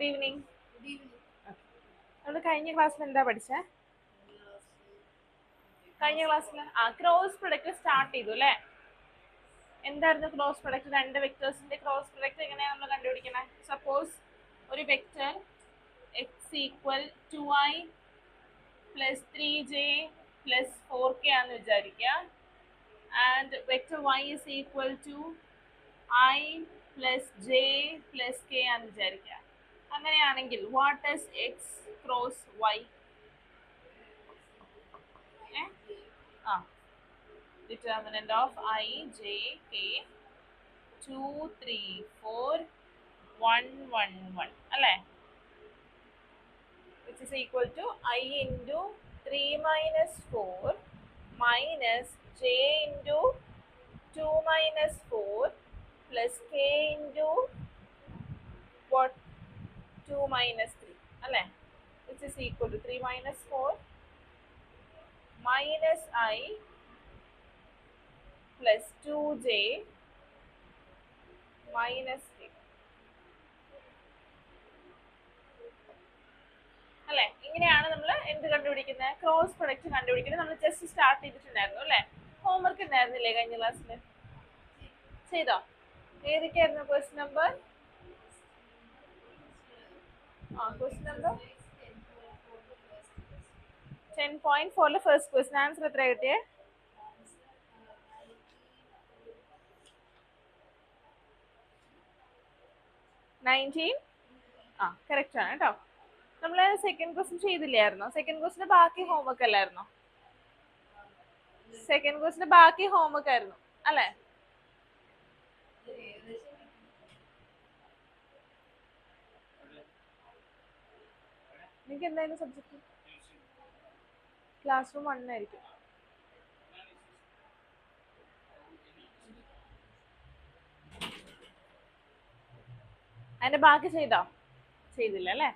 Good evening. നമ്മൾ കഴിഞ്ഞ ക്ലാസ്സിൽ എന്താ പഠിച്ചേ? കഴിഞ്ഞ ക്ലാസ്സിൽ ക്രോസ് പ്രൊഡക്റ്റ് സ്റ്റാർട്ട് ചെയ്തു അല്ലേ? എന്തായിരുന്നു ക്രോസ് പ്രൊഡക്റ്റ്? രണ്ട് വെക്ടേഴ്സിന്റെ ക്രോസ് പ്രൊഡക്റ്റ് എങ്ങനെയാണ് നമ്മൾ കണ്ടുപിടിക്കുന്നത്? സപ്പോസ് ഒരു vector X equal 2i plus 3j plus 4k ആണെന്ന് വിചാരിക്കുക. And vector y is equal to i plus j plus k ആണെന്ന് വിചാരിക്കുക. അങ്ങനെയാണെങ്കിൽ what is X cross y? Determinant of I, j, k, 2, 3, 4, 1, 1, 1. അല്ലേ? Which is equal to I into 3 minus 4 minus j into 2 minus 4 plus k into what? 2 minus 3. അല്ലേ? Which is equal to 3 minus 4 minus I plus 2j minus k. അല്ലെ? ഇങ്ങനെയാണ് നമ്മൾ എന്ത് കണ്ടുപിടിക്കുന്നത്? Cross product കണ്ടുപിടിക്കുന്നത്. നമ്മൾ just start ചെയ്തിട്ടുണ്ടായിരുന്നു അല്ലെ? ഹോംവർക്ക് ഉണ്ടായിരുന്നില്ലേ കഴിഞ്ഞ ക്ലാസ്സിൽ? ചെയ്തോ? ഏതൊക്കെയായിരുന്നു question number? Question number 10.4 first question. Answer എത്ര കിട്ടിയേ? 19. കറക്റ്റ് ആണ് കേട്ടോ. നമ്മൾ സെക്കൻഡ് ക്വസ്റ്റ്യൻ ചെയ്തില്ലായിരുന്നോ? സെക്കൻഡ് ക്വസ്റ്റിന് ബാക്കി ഹോംവർക്ക് അല്ലായിരുന്നോ? സെക്കൻഡ് ക്വസ്റ്റിന് ബാക്കി ഹോംവർക്ക് ആയിരുന്നു അല്ലേ? നിങ്ങൾക്ക് എന്തായാലും സബ്ജക്ട് ക്ലാസ് റൂം 1 ആയിരിക്കും. അതിന്റെ ബാക്കി ചെയ്തോ? ചെയ്തില്ല അല്ലേ?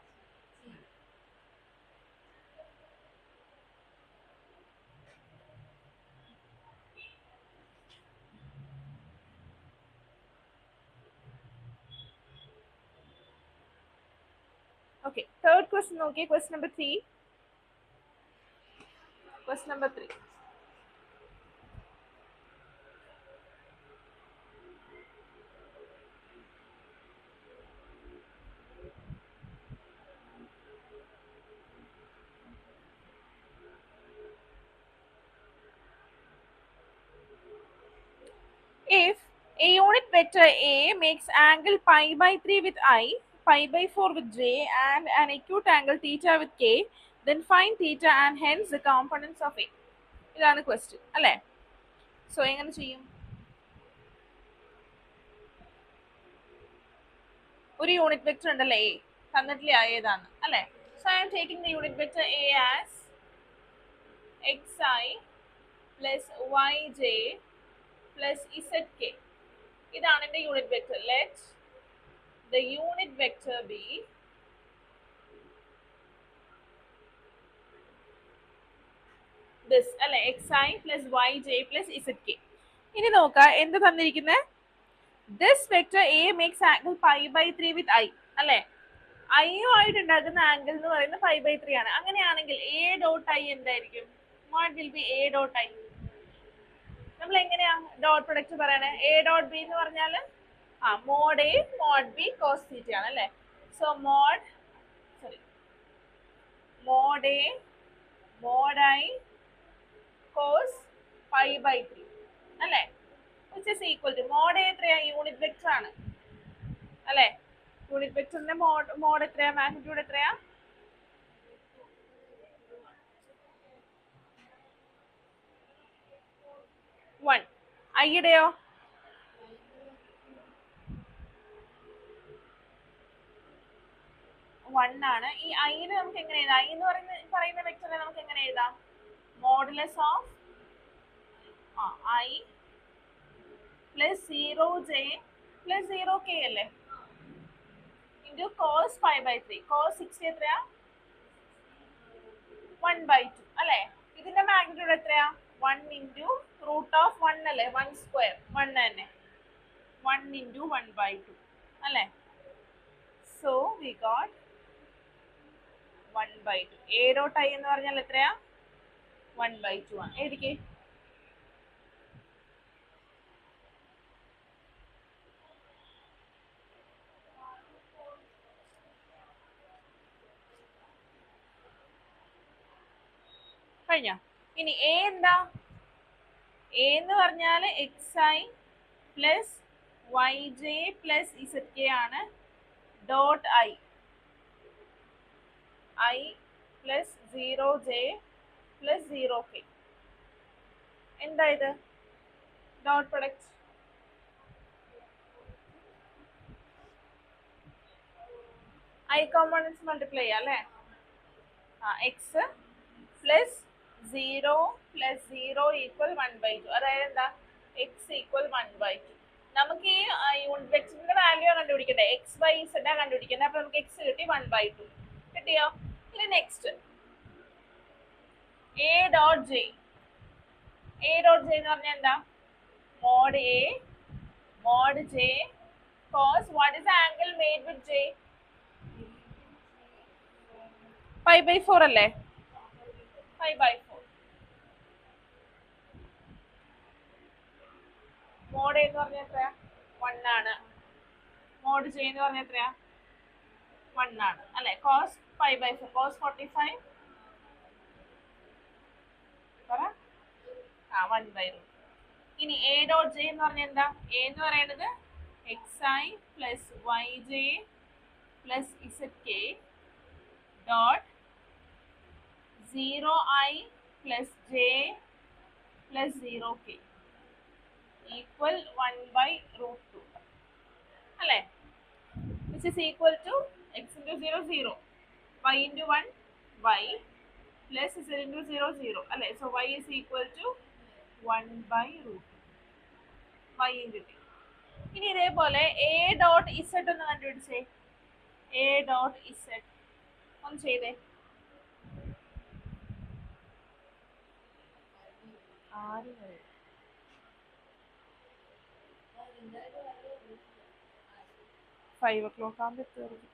Okay, third question നോക്കിയേ. Question number 3. Question number 3. If a unit vector A makes angle pi by 3 with I, pi by 4 with j and an acute angle theta with k, then find theta and hence the components of A. ഇതാണ് question അല്ലേ? So എങ്ങനെ ചെയ്യും? ഒരു unit vector ഉണ്ടല്ലേ A, തന്നിട്ടില്ല ഏതാണ് അല്ലേ? So I am taking the unit vector A as xi plus yj plus zk. ഇതാണ് എൻ്റെ unit vector. Let the unit vector be this അല്ലെ? xi plus yj plus zk. ഇനി നോക്കാം എന്ത് തന്നിരിക്കുന്നത്. this vector a makes angle pi by 3 with I അല്ലെ? I ആയിട്ട് ഉണ്ടാക്കുന്ന ആംഗിൾ എന്ന് പറയുന്നത് pi by 3 ആണ്. അങ്ങനെയാണെങ്കിൽ a dot I എന്തായിരിക്കും? what will be a dot I? നമ്മൾ എങ്ങനെയാ ഡോട്ട് പ്രൊഡക്റ്റ് പറയണേ? a dot b എന്ന് പറഞ്ഞാൽ mod a mod b cos theta ആണ് അല്ലേ? So mod a mod I cos pi by 3 അല്ലേ? which is equal to mod a എത്രയാ? Unit vector ആണ് അല്ലേ? യൂണിറ്റ് വെക്ടറിന്റെ മോഡ് എത്രയാ? മാഗ്നിറ്റ്യൂഡ് എത്രയാ? വൺ. ഐയുടെയോ? വൺ ആണ്. ഈ ഐന് നമുക്ക് എങ്ങനെ എഴുതാം? ഐ എന്ന് പറയുന്ന വെക്ടറിനെ നമുക്ക് എങ്ങനെ എഴുതാം? Modulus of i plus 0j plus 0k അല്ലേ? Into cos pi by 3. Cos 60 എത്രയാ? 1/2 അല്ലേ? ഇതിന്റെ മാഗ്നിറ്റ്യൂഡ് എത്രയാ? 1 ഇൻറ്റു റൂട്ട് ഓഫ് 1 അല്ലേ? 1 സ്ക്വയർ 1 തന്നെ. 1 ഇൻറ്റു 1/2 അല്ലേ? So we got 1/2. A dot I എന്ന് പറഞ്ഞാൽ എത്രയാ? 1/2 ആണ്. എഴുതിക്കേ. കഴിഞ്ഞോ? ഇനി എ എന്താ? എ എന്ന് പറഞ്ഞാൽ x i plus y j plus z k ആണ്. Dot i i plus 0j plus 0k. എന്താ ഇത്? Dot product. I components multiply ചെയ്യാം അല്ലേ? X plus 0 plus 0 equal 1/2. അതായത് എന്താ? X equal 1/2. നമുക്ക് ഈ യൂണിറ്റ് വെക്ടറിന്റെ വാല്യൂ കണ്ടുപിടിക്കണ്ടേ? എക്സ് വൈ സെഡ് ആണ് കണ്ടുപിടിക്കുന്നത്. അപ്പൊ നമുക്ക് എക്സ് കിട്ടി 1/2. കിട്ടിയോ? ഇനി next a dot j. A dot j എന്ന് പറഞ്ഞാൽ എന്താ? Mod A mod j cos what is angle made with j? 5/4 അല്ലേ? 5/4. മോഡ് എന്ന് പറഞ്ഞാൽ എത്രയാ? 1 ആണ്. മോഡ് ജെ എന്ന് പറഞ്ഞാൽ എത്രയാ? 1 ആണ് അല്ലെ? കോസ് 5/4 കോസ് 45 പറ. 1/2. ഇനി എ ഡോട്ട് ജെ എന്ന് പറഞ്ഞാൽ എന്താ? എ എന്ന് പറയുന്നത് x i plus y j plus z k dot 0i plus j plus 0k equal 1/√2 അല്ലേ? Which is equal to x into 0 0 y into 1 y plus z into 0 0 അല്ലേ? So y is equal to 1/√2. y കിട്ടി. ഇനി ഇതേപോലെ A dot Z ഒന്ന് കണ്ടുപിടിച്ചേ. A dot Z ഒന്ന് ചെയ്തേ. ആര് 5 o'clock ആകുമ്പോൾ എത്തുമായിരിക്കും.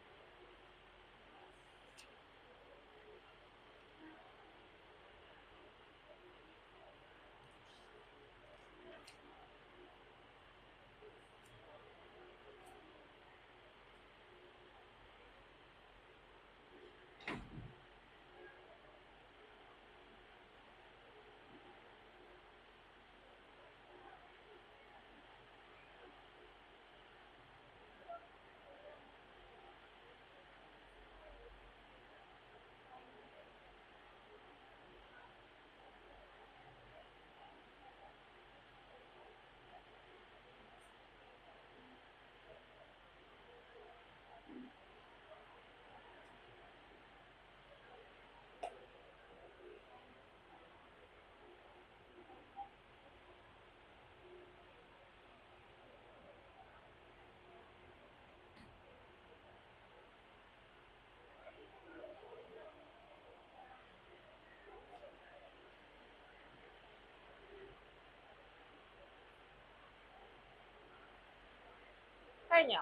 കഴിഞ്ഞോ?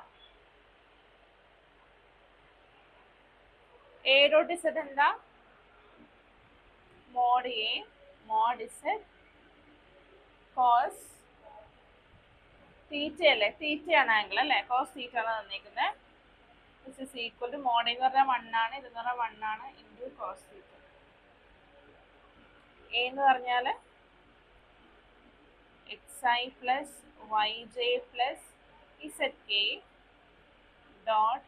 എ ഡോട്ട് ഇസഡ് എന്താ? Mod A mod z cos theta അല്ലേ? തീറ്റയാണ് ആംഗിൾ അല്ലേ? കോസ് തീറ്റ ആണ് തന്നിരിക്കുന്നത്. This is equal to mod എന്ന് പറഞ്ഞാൽ 1 ആണ്, ഇതെന്ന് പറഞ്ഞാൽ 1 ആണ് ഇൻറ്റു കോസ് തീറ്റ. എ എന്ന് പറഞ്ഞാൽ x i plus y j plus z k dot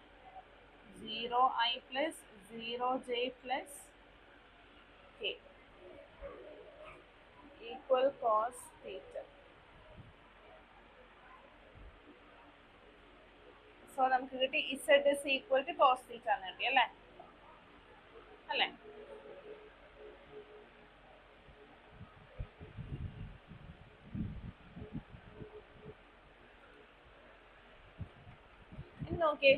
0i plus 0j plus k equal cos theta. So നമുക്ക് കിട്ടി z is equal to cos theta എന്ന് കിട്ടി അല്ലേ? അല്ലേ? ഇനി നോക്കിയേ.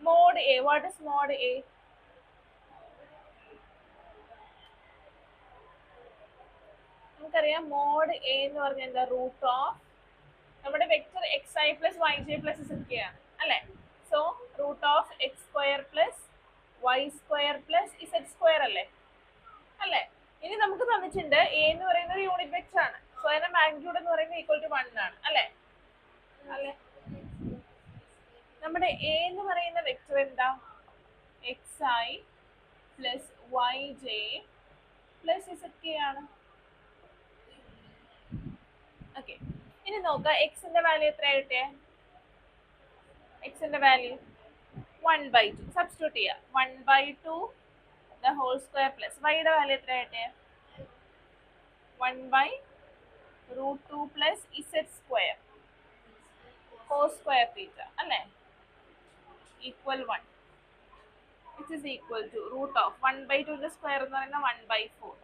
Mode A. What is mode A? നമുക്കറിയാം മോഡ് എ എന്ന് പറഞ്ഞാൽ എന്താ റൂട്ട് ഓഫ് നമ്മുടെ vector x i plus y j plus z ആണ് അല്ലെ. So root of x square plus y square plus z square അല്ലേ അല്ലെ. ഇനി നമുക്ക് തന്നിട്ടുണ്ട് എ എന്ന് പറയുന്നത് ഒരു യൂണിറ്റ് വെക്ടർ ആണ്. സോ അതിന്റെ മാഗ്നിറ്റ്യൂഡ് എന്ന് പറയുന്നത് ഈക്വൽ ടു 1 ആണ് അല്ലെ. അല്ലെ നമ്മുടെ എ എന്ന് പറയുന്ന വെക്ടർ എന്താ x i plus y j plus z k ആണ്. ഓക്കെ, ഇനി നോക്കാം എക്സിന്റെ വാല്യൂ എത്ര ആയിട്ടേ. എക്സിന്റെ വാല്യൂ 1/2 സബ്സ്റ്റിറ്റ്യൂട്ട് ചെയ്യാം. 1/2 the whole square plus വൈയുടെ വാല്യൂ എത്ര ആയിട്ടേ 1/√2 plus z square cos square theta അല്ലേ equal 1 which is equal to root of 1/2 ന്റെ സ്ക്വയർ എന്ന് പറയുന്നത് 1/4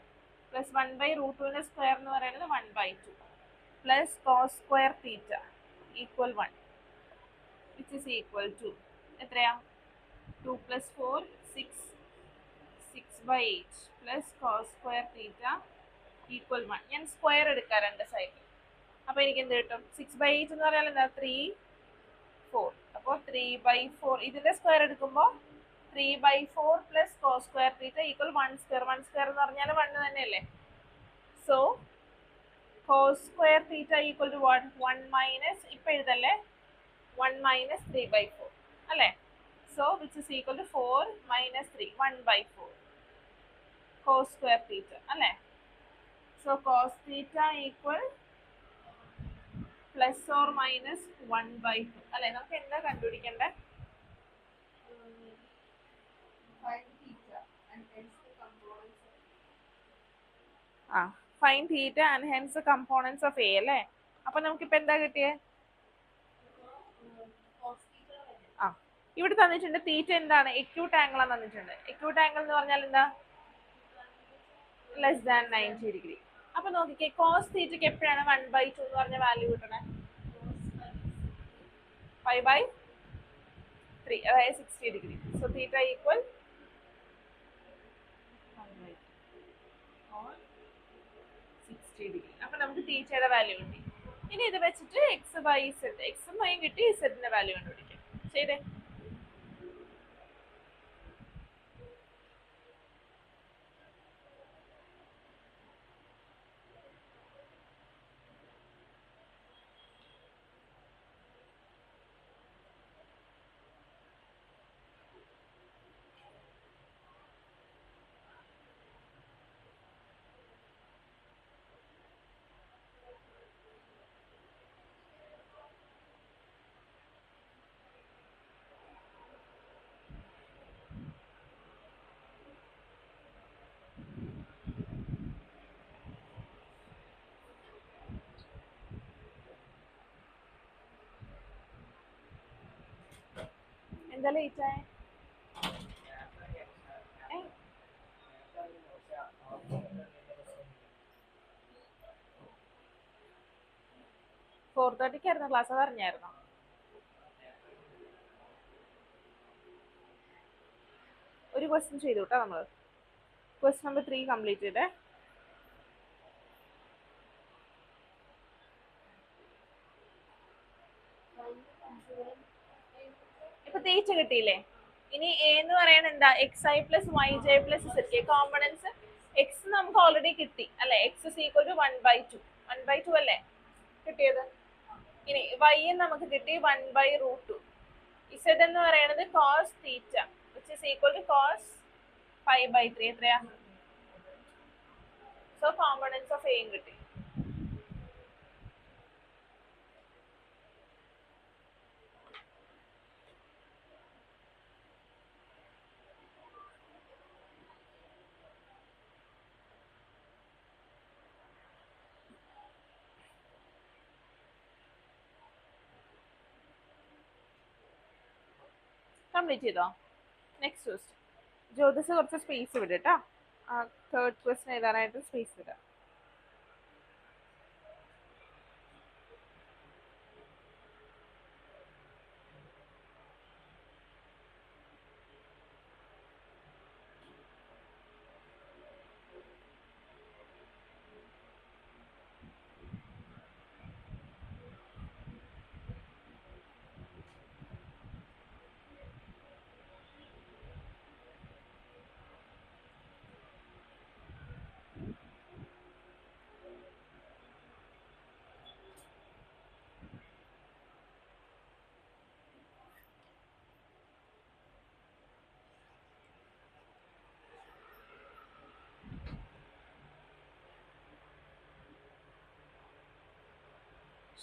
plus 1/√2 ന്റെ സ്ക്വയർ എന്ന് പറയുന്നത് 1/2 plus cos square theta equal 1 which is equal to എത്രയാ 2 plus 4 6 6/8 plus cos square theta equal 1. ഞാൻ square എടുക്കാം രണ്ട് സൈഡിൽ. അപ്പോൾ എനിക്ക് എന്ത് കിട്ടും 6/8 എന്ന് പറഞ്ഞാൽ എന്താ 3 4. അപ്പോൾ 3/4 ഇതിന്റെ സ്ക്വയർ എടുക്കുമ്പോൾ 3/4 plus cos square theta equal 1 square. 1 square എന്ന് പറഞ്ഞാൽ 1 തന്നെയല്ലേ. So cos square theta equal to what 1 minus ഇപ്പൊ എഴുതല്ലേ 1 minus 3/4 അല്ലേ. So which is equal to 4 minus 3 1/4 cos square theta അല്ലേ. So cos theta equal plus or minus 1/2 അല്ലേ. നമുക്ക് എന്താ കണ്ടുപിടിക്കണ്ടേ find theta and hence the components of A അല്ലേ. അപ്പൊ നമുക്കിപ്പോ എന്താ കിട്ടിയേ ഇവിടെ തന്നിട്ടുണ്ട് തീറ്റ എന്താണ് എക്യൂട്ട് ആംഗിൾ ആണ് തന്നിട്ടുണ്ട്. എക്യൂട്ട് ആംഗിൾ എന്ന് പറഞ്ഞാൽ എന്താ ലെസ് ദാൻ 90 ഡിഗ്രി. അപ്പൊ നോക്കിക്കേ കോസ് തീറ്റയ്ക്ക് എപ്പോഴാണ് 1/2 എന്ന് പറഞ്ഞ വാല്യൂ കിട്ടണേ 5/3 അതായത് 60 degree. So theta equal 60 degree. അപ്പൊ നമുക്ക് തീറ്റയുടെ വാല്യൂ കിട്ടി. ഇനി ഇത് വെച്ചിട്ട് എക്സ് ബൈ ഇസഡ് എക്സും വൈയും കിട്ടി ഇസഡിന്റെ വാല്യൂ കണ്ടുപിടിക്കാം. ശരി എന്താ ലേറ്റ് ആയ 4:30 ആയിരുന്നു ക്ലാസ്. അത് അറിഞ്ഞായിരുന്നോ? ഒരു ക്വസ്റ്റ്യൻ ചെയ്തു കേട്ടോ നമ്മൾ. ക്വസ്റ്റ്യൻ നമ്പർ 3 കംപ്ലീറ്റ് ചെയ്തേ. ഇപ്പൊ തേച്ച് കിട്ടിയില്ലേ. ഇനി എ എന്ന് പറയുന്നത് എന്താ x i plus y j plus z k components. X നമുക്ക് ഓൾറെഡി കിട്ടി അല്ലെ. എക്സ് ഇസ് ഈക്വൽ ടു 1/2 അല്ലേ കിട്ടിയത്. ഇനി വൈ നമുക്ക് കിട്ടി 1/√2. ഇസഡ് എന്ന് പറയുന്നത് cos theta which is equal to cos 5/3 എത്രയാ. സോ കോമ്പണൻസ് ഓഫ് എയും കിട്ടി. കംപ്ലീറ്റ് ചെയ്തോ. നെക്സ്റ്റ് ക്വസ്റ്റ്യൻ ജ്യോതിസ് കുറച്ച് സ്പേസ് വിടട്ടോ. തേർഡ് ക്വസ്റ്റ്യൻ എഴുതാനായിട്ട് സ്പേസ് വിടാം.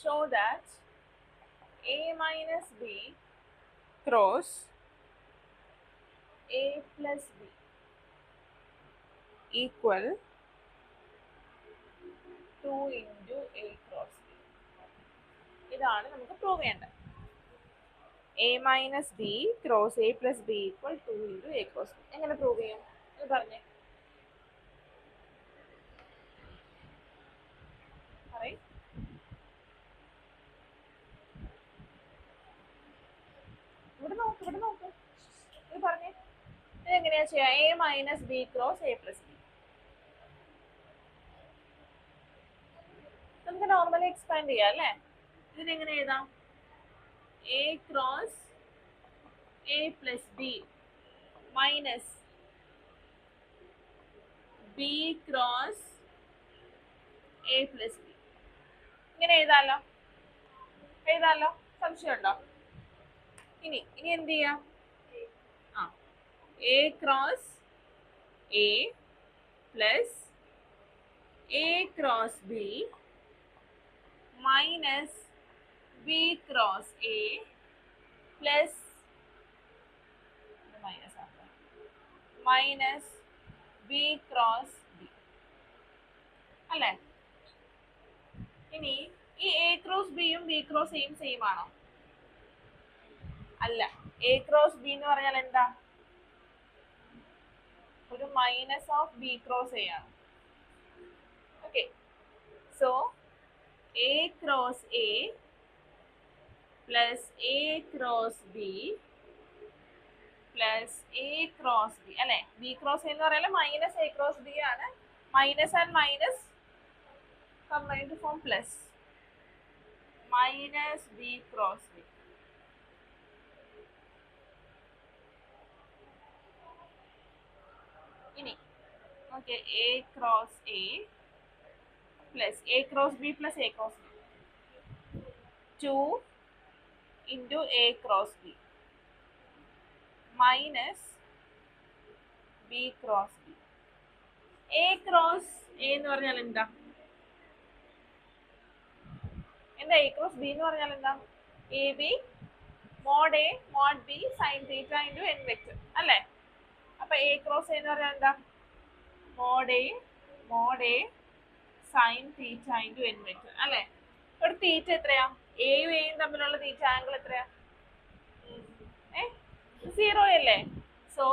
show that a minus b cross a plus b equal 2 into a cross b. ഇതാണ് നമുക്ക് prove ചെയ്യേണ്ടത്. a minus b cross a plus b equal 2 into a cross b. എങ്ങനെ prove ചെയ്യും എന്ന് പറഞ്ഞേ. ഇവിടെ നോക്ക് ഇത് പറഞ്ഞേ. ഇതെങ്ങനെയാ ചെയ്യാ? a minus b cross a plus b. നമുക്ക് നോർമലി എക്സ്പാൻഡ് ചെയ്യാം അല്ലേ? ഇതിനെങ്ങനെ എഴുതാം? a cross a plus b minus b cross a plus b. ഇങ്ങനെ എഴുതാലോ? സംശയമുണ്ടോ? ഇനി എന്ത് ചെയ്യാം? a cross a plus a cross b minus b cross a plus minus b cross b അല്ലേ? ഇനി ഈ a cross b യും b cross a യും സെയിം ആണോ? അല്ല. a cross b എന്ന് പറഞ്ഞാൽ എന്താ? ഒരു minus of b cross a ആണ്. Okay, so a cross a plus a cross b plus a cross b അല്ലേ? b cross a എന്ന് പറയുന്നത് മൈനസ് a cross b ആണ്. Minus and minus combine to form plus minus b cross b. ഇനി okay, a cross a plus a cross b plus a cross b 2 into a cross b minus b cross b. a cross a എന്ന് പറഞ്ഞാൽ എന്താ? a cross b എന്ന് പറഞ്ഞാൽ എന്താ? ab mod a mod b sin theta into n vector അല്ലേ? അപ്പൊ a cross a എന്ന് പറഞ്ഞാൽ എന്താ? mod a sin theta into n vector അല്ലേ? ഇവിടെ തീറ്റ എത്രയാ? എയും എയും തമ്മിലുള്ള തീറ്റ ആംഗിൾ എത്രയാ? 0 അല്ലേ? സോ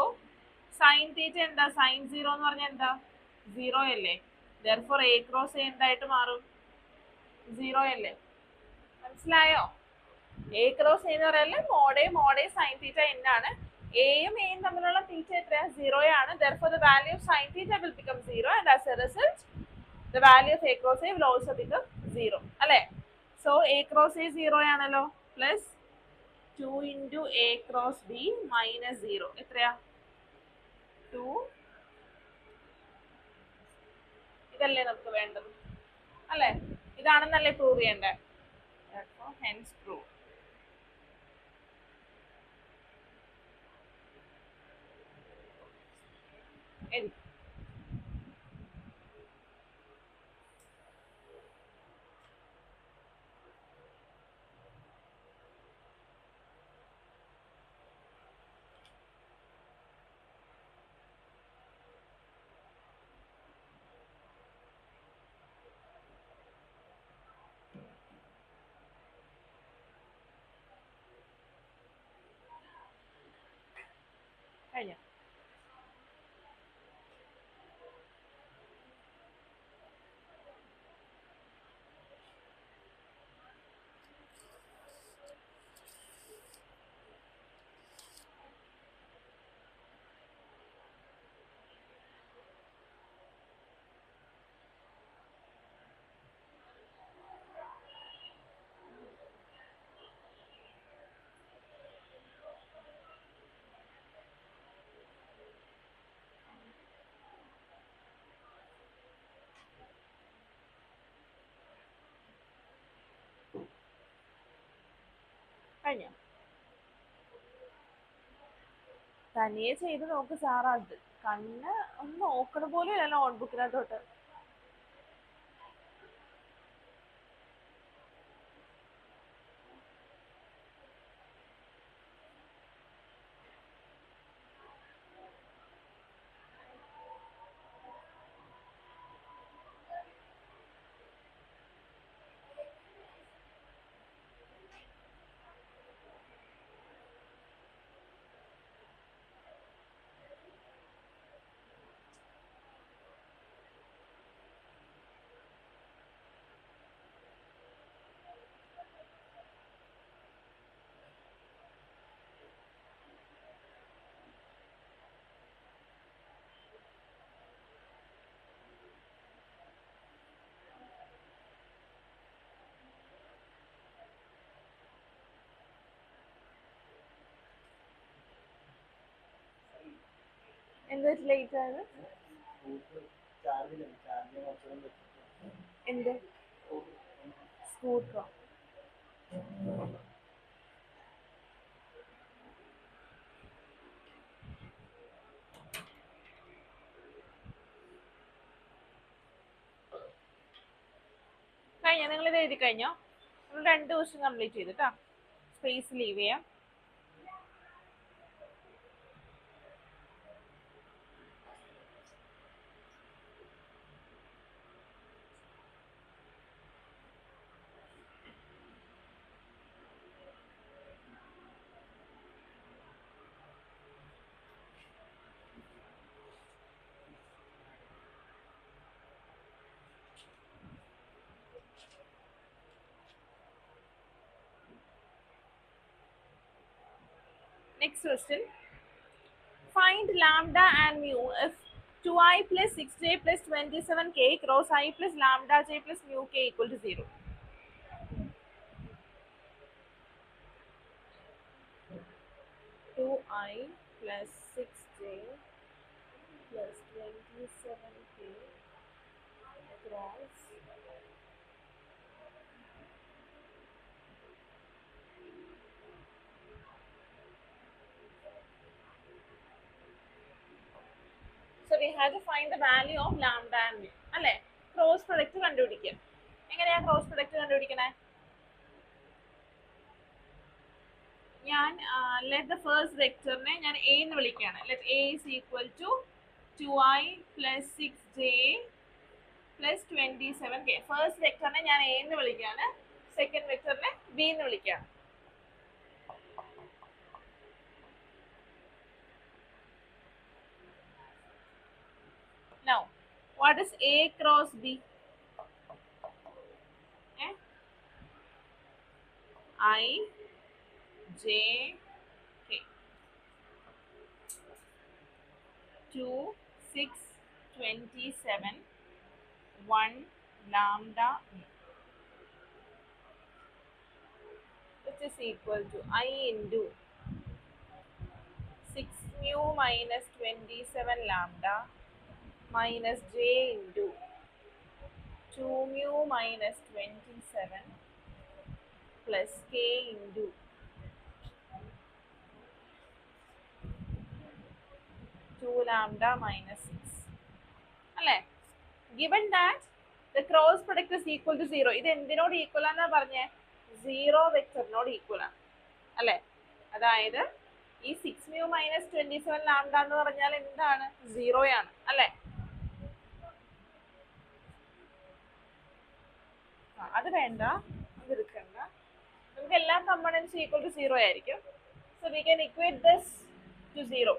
sin theta എന്താ? sin 0 എന്ന് പറഞ്ഞാൽ എന്താ? 0 അല്ലേ? therefore a cross a എന്തായിട്ട് മാറും? 0 അല്ലേ? മനസ്സിലായോ? a cross a എന്ന് പറഞ്ഞാൽ mod a sin theta n ആണ്. എയും എയും തമ്മിലുള്ള തീറ്റ എത്രയാ? 0 ആണ്. therefore the value of sin theta will become 0 and as a result the value of a cross a will also become 0 അല്ലേ? so a cross a 0 ആണല്ലോ. plus 2 into a cross b minus 0 എത്രയാ? 2. ഇതല്ലേ നമുക്ക് വേണ്ടത് അല്ലേ? ഇതാണെന്നല്ലേ prove ചെയ്യണ്ടേ? hence prove. കഴിഞ്ഞോ? കഴിഞ്ഞോ? തനിയെ ചെയ്ത് നോക്ക് സാറാ. അത് കണ്ണ് ഒന്ന് നോക്കണ പോലും ഇല്ലല്ലോ നോട്ട്ബുക്കിനകത്തോട്ട്. ലേറ്റ് ആയത്? എന്ത് സ്കൂട്ടറോ? കഴിഞ്ഞോ? നിങ്ങൾ ഇത് എഴുതി കഴിഞ്ഞോ? നമ്മൾ 2 ക്വസ്റ്റ്യൻ കംപ്ലീറ്റ് ചെയ്തിട്ടാ. സ്പേസ് ലീവ് ചെയ്യാം. Next question. Find lambda and mu if 2i plus 6j plus 27k cross I plus lambda j plus mu k equal to 0. Two I plus 6j plus 27k cross so we have to find the value of lambda and mu. അല്ലേ? Cross product കണ്ടുപിടിക്കുക. എങ്ങനെയാ cross product കണ്ടുപിടിക്കണേ? ഞാൻ let the first വെക്ടറിനെ ഞാൻ a എന്ന് വിളിക്കുകയാണ്. Let a is equal to 2i plus 6j plus 27k. First വെക്ടറിനെ ഞാൻ എ എന്ന് വിളിക്കുകയാണ്. സെക്കൻഡ് വെക്ടറിനെ ബി എന്ന് വിളിക്കുകയാണ്. Now, what is A cross B? I, J, K. 2, 6, 27, 1 lambda which is equal to I into 6 mu minus 27 lambda minus j into 2 mu minus 27 plus k into 2 lambda minus 6. അല്ലേ? Given that the cross product is equal to 0. ഇത് എന്തിനോട് equal ആണെന്നാ പറഞ്ഞേ? 0 വെക്ടറിനോട് equal ആണ്. അല്ലേ? അതായത് ഈ 6 mu minus 27 lambda എന്ന് പറഞ്ഞാൽ എന്താണ്? 0 ആണ്. അല്ലേ? അത് വേണ്ട, അത് എടുക്കണ്ട. നമുക്ക് എല്ലാ കമ്പോണൻസും ഈക്വൽ ടു 0 ആയിരിക്കും. So we can equate this to 0.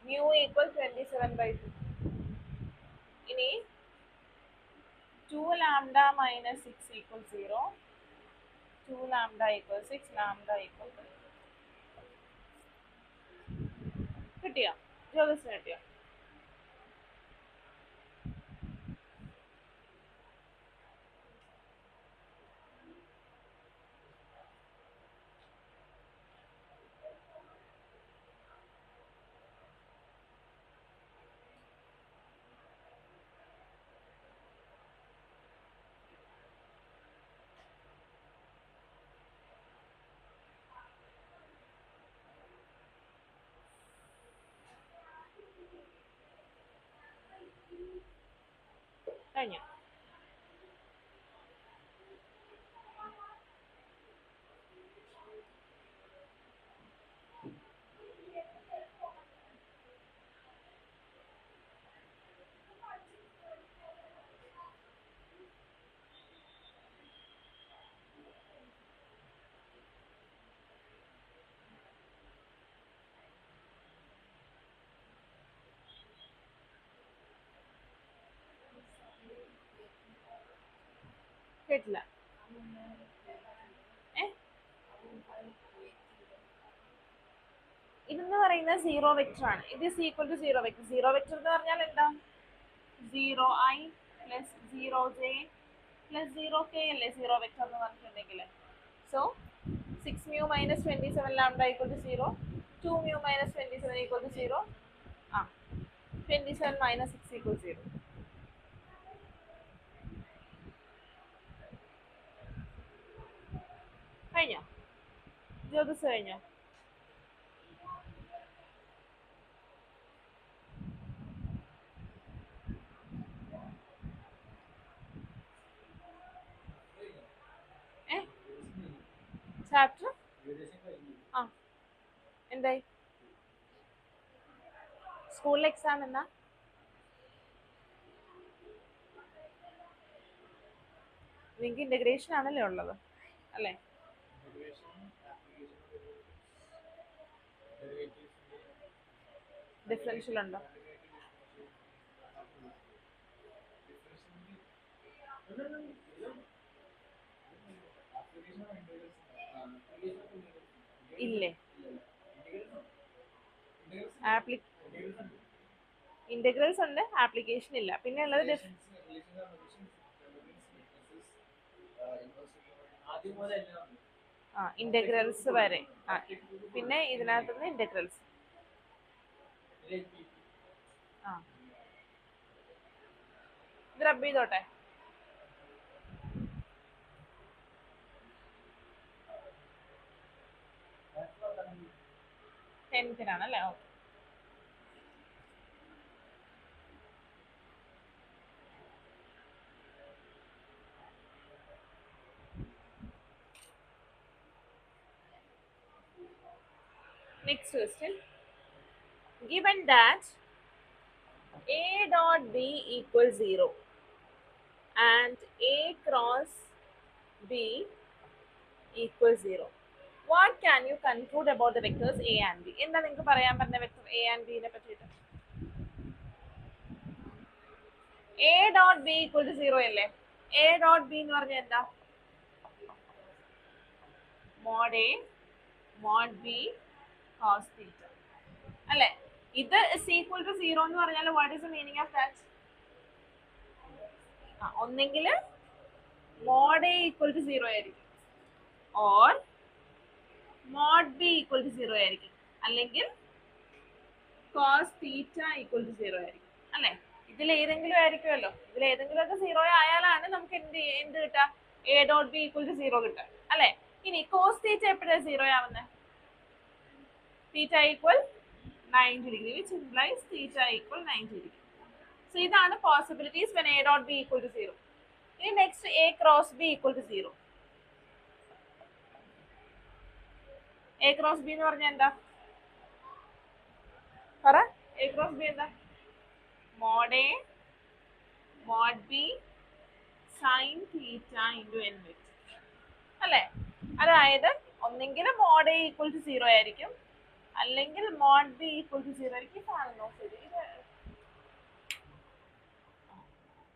Mu equals 27/2. ഇനി 2 lambda minus 6 equals 0. 2 lambda equals 6, lambda equals 3. കിട്ടിയോ? ജ്യോതിസിന് കിട്ടിയോ? കഴിഞ്ഞു. കേട്ടില്ല. ഇതെന്ന് പറയുന്നത് സീറോ വെക്ടർ ആണ്. ഇത് is equal to zero vector. Zero vector എന്ന് പറഞ്ഞാൽ എന്താ? 0i plus 0j plus 0k അല്ലേ സീറോ വെക്ടർ എന്ന് പറഞ്ഞിട്ടുണ്ടെങ്കിൽ. So 6mu minus 27 lambda equal to 0, 2mu minus 27 equal to 0, 27 minus 6 equal to 0. കഴിഞ്ഞോ? ജ്യോതിസ് കഴിഞ്ഞോ? ചാപ്റ്റർ എന്തായി? സ്കൂളിൽ എക്സാം എന്നാ? നിങ്ങൾക്ക് ഇന്റഗ്രേഷൻ ആണല്ലേ ഉള്ളത് അല്ലേ? ഡിഫറൻഷ്യൽ ഉണ്ടോ? ഇല്ലേ? ഇന്റഗ്രൽസ് ഉണ്ട്, ആപ്ലിക്കേഷൻ ഇല്ല. പിന്നെ ഉള്ളത് ഇന്റഗ്രൽസ് വരെ. പിന്നെ ഇതിനകത്തുനിന്ന് ഇന്റഗ്രൽസ്. ഇത് റബ്ബ് ചെയ്തോട്ടെ. ടെൻത്തിനാണല്ലേ? Okay. Next question. Given that A dot B equals 0 and A cross B equals 0, what can you conclude about the vectors A and B? എന്താ നിങ്ങൾക്ക് പറയാൻ പറ്റുന്ന വെക്ടർ A and B നെ പറ്റിയിട്ട്? A dot B equal to 0 അല്ലേ? A dot B എന്ന് പറഞ്ഞാൽ എന്താ? mod A mod B cos theta അല്ലേ? ഇത് is equal to 0 എന്ന് പറഞ്ഞാൽ what is the meaning of that? ഒന്നെങ്കിൽ mod A equal to 0 ആയിരിക്കും, or mod B equal to 0 ആയിരിക്കും, അല്ലെങ്കിൽ cos theta equal to 0 ആയിരിക്കും അല്ലേ? ഇതിൽ ഏതെങ്കിലും ആയിരിക്കുമല്ലോ. ഇതിൽ ഏതെങ്കിലും ഒക്കെ 0 ആയാലാണ് നമുക്ക് എന്ത് കിട്ടുക? A dot B equal to 0 കിട്ടുക അല്ലേ? ഇനി cos theta എപ്പോഴാണ് 0 ആവുന്നത്? theta equal 90 degree, which implies theta equal 90 degree. So ഇതാണ് possibilities when A dot B equal to 0. ഇനി next A cross B equal to 0. A cross B എന്ന് പറഞ്ഞാൽ എന്താ? പറ. A cross B എന്താ? mod A mod B sin theta into n വെച്ച് അല്ലേ? അതായത് ഒന്നെങ്കിൽ mod A equal to 0 ആയിരിക്കും, അല്ലെങ്കിൽ mod B equal to 0 ആയിരിക്കും.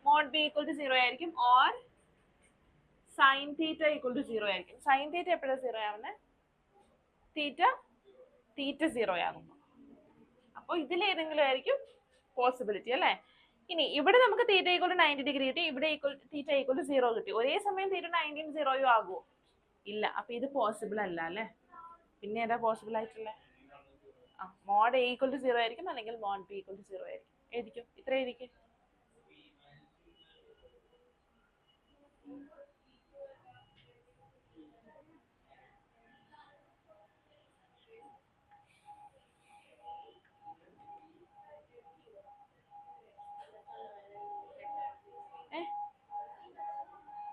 mod B equal to 0 ആയിരിക്കും, or sin theta equal to 0 ആയിരിക്കും. sin theta എപ്പോഴാണ് 0 ആവുന്നത്? theta 0 ആകുമ്പോൾ. അപ്പോൾ ഇതിൽ ഏതെങ്കിലും ആയിരിക്കും പോസിബിലിറ്റി അല്ലേ? ഇനി ഇവിടെ നമുക്ക് തീറ്റ ഈക്വൽ ടു 90 ഡിഗ്രി കിട്ടി, ഇവിടെ തീറ്റ ഈക്വൽ ടു 0 കിട്ടി. ഒരേ സമയം തീറ്റ 90 0 ആകുമോ? ഇല്ല. അപ്പൊ ഇത് പോസിബിൾ അല്ല അല്ലേ? പിന്നെ ഏതാ പോസിബിൾ ആയിട്ടുള്ളത്? mod A equal to 0 ആയിരിക്കും, അല്ലെങ്കിൽ mod B equal to 0 ആയിരിക്കും. എഴുതിക്കും, ഇത്ര എഴുതിക്കും.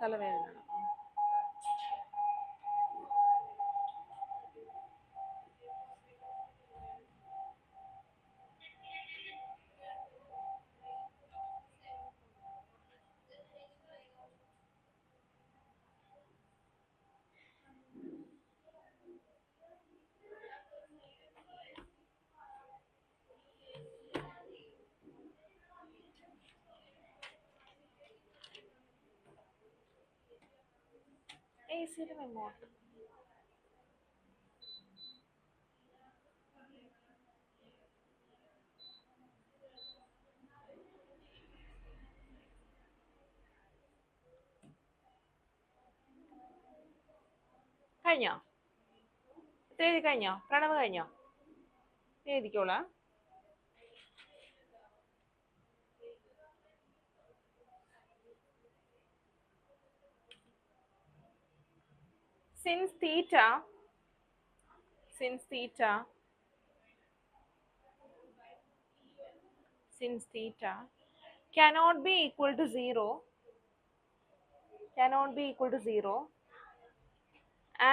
തലവേദന. AC remote. കഴിഞ്ഞോ? ഇത്ര എഴുതി കഴിഞ്ഞോ? പ്രണവ് കഴിഞ്ഞോ? എഴുതിക്കോളാം. Since theta cannot be equal to 0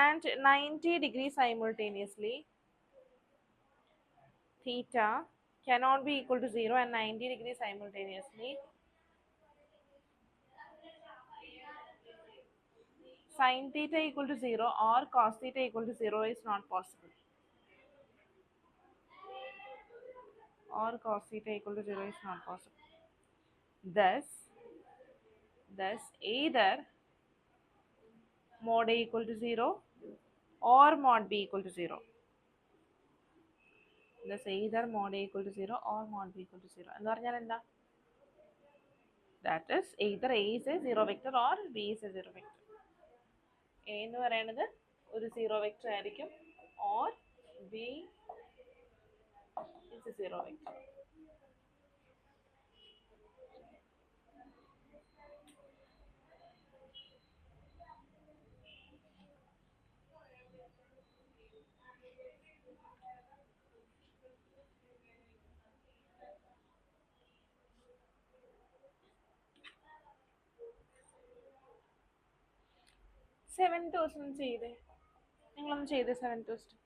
and 90 degrees simultaneously, theta cannot be equal to 0 and 90 degrees simultaneously, sin theta equal to 0 or cos theta equal to 0 is not possible. Or cos theta equal to 0 is not possible. Thus either mod A equal to 0 or mod B equal to 0. Thus either mod A equal to 0 or mod B equal to 0. എന്ന് പറഞ്ഞാൽ എന്താ? That is either A is a 0 vector or B is a 0 vector. A എന്ന് പറയുന്നത് ഒരു 0 vector ആയിരിക്കും or B is a 0 vector. Seventh question ചെയ്തേ, നിങ്ങളൊന്ന് ചെയ്തേ സെവൻത് ക്വസ്റ്റ്യൻ.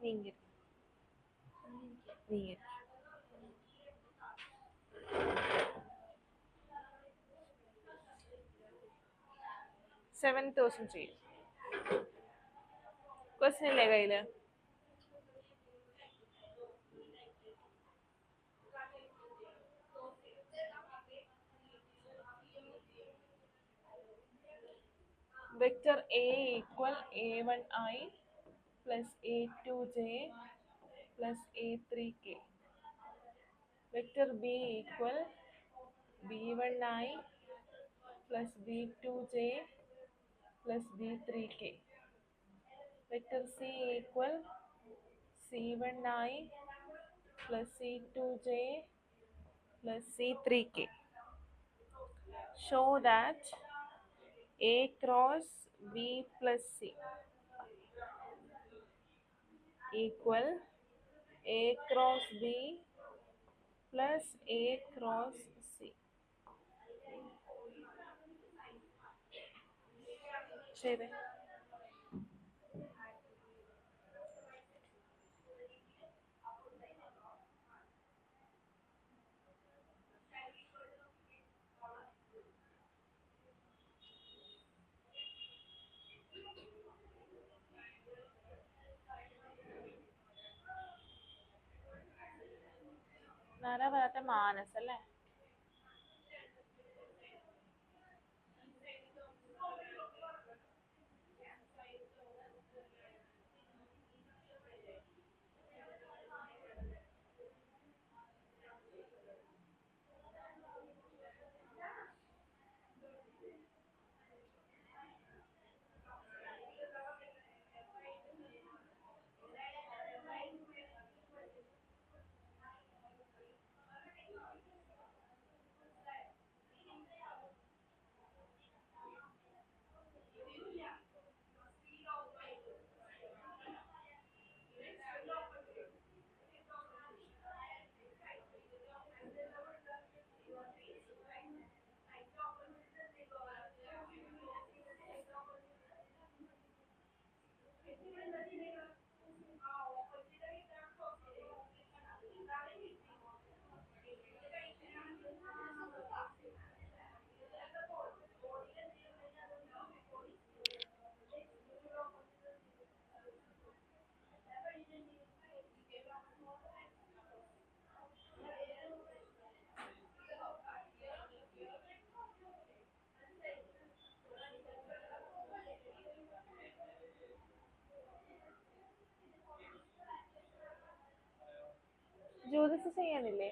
നീങ്ങി സെവൻത് ക്വസ്റ്റ്യൻ ചെയ്യും. ക്വസ്റ്റ്യൻ ഇല്ലേ കയ്യില്? Vector A equal A1I plus A2J plus A3K. Vector B equal B1I plus B2J plus B3K. Vector C equal C1I plus C2J plus C3K. Show that A cross B plus C equal A cross B plus A cross C. ശരി. നരവരത്തെ മാനസ് അല്ലേ? ജ്യോതിസ് ചെയ്യാനില്ലേ?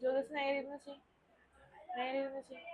ജ്യോതിസ് നേരെ ഇരുന്ന് ചെയ്, നേരെ ഇരുന്ന് ചെയ്.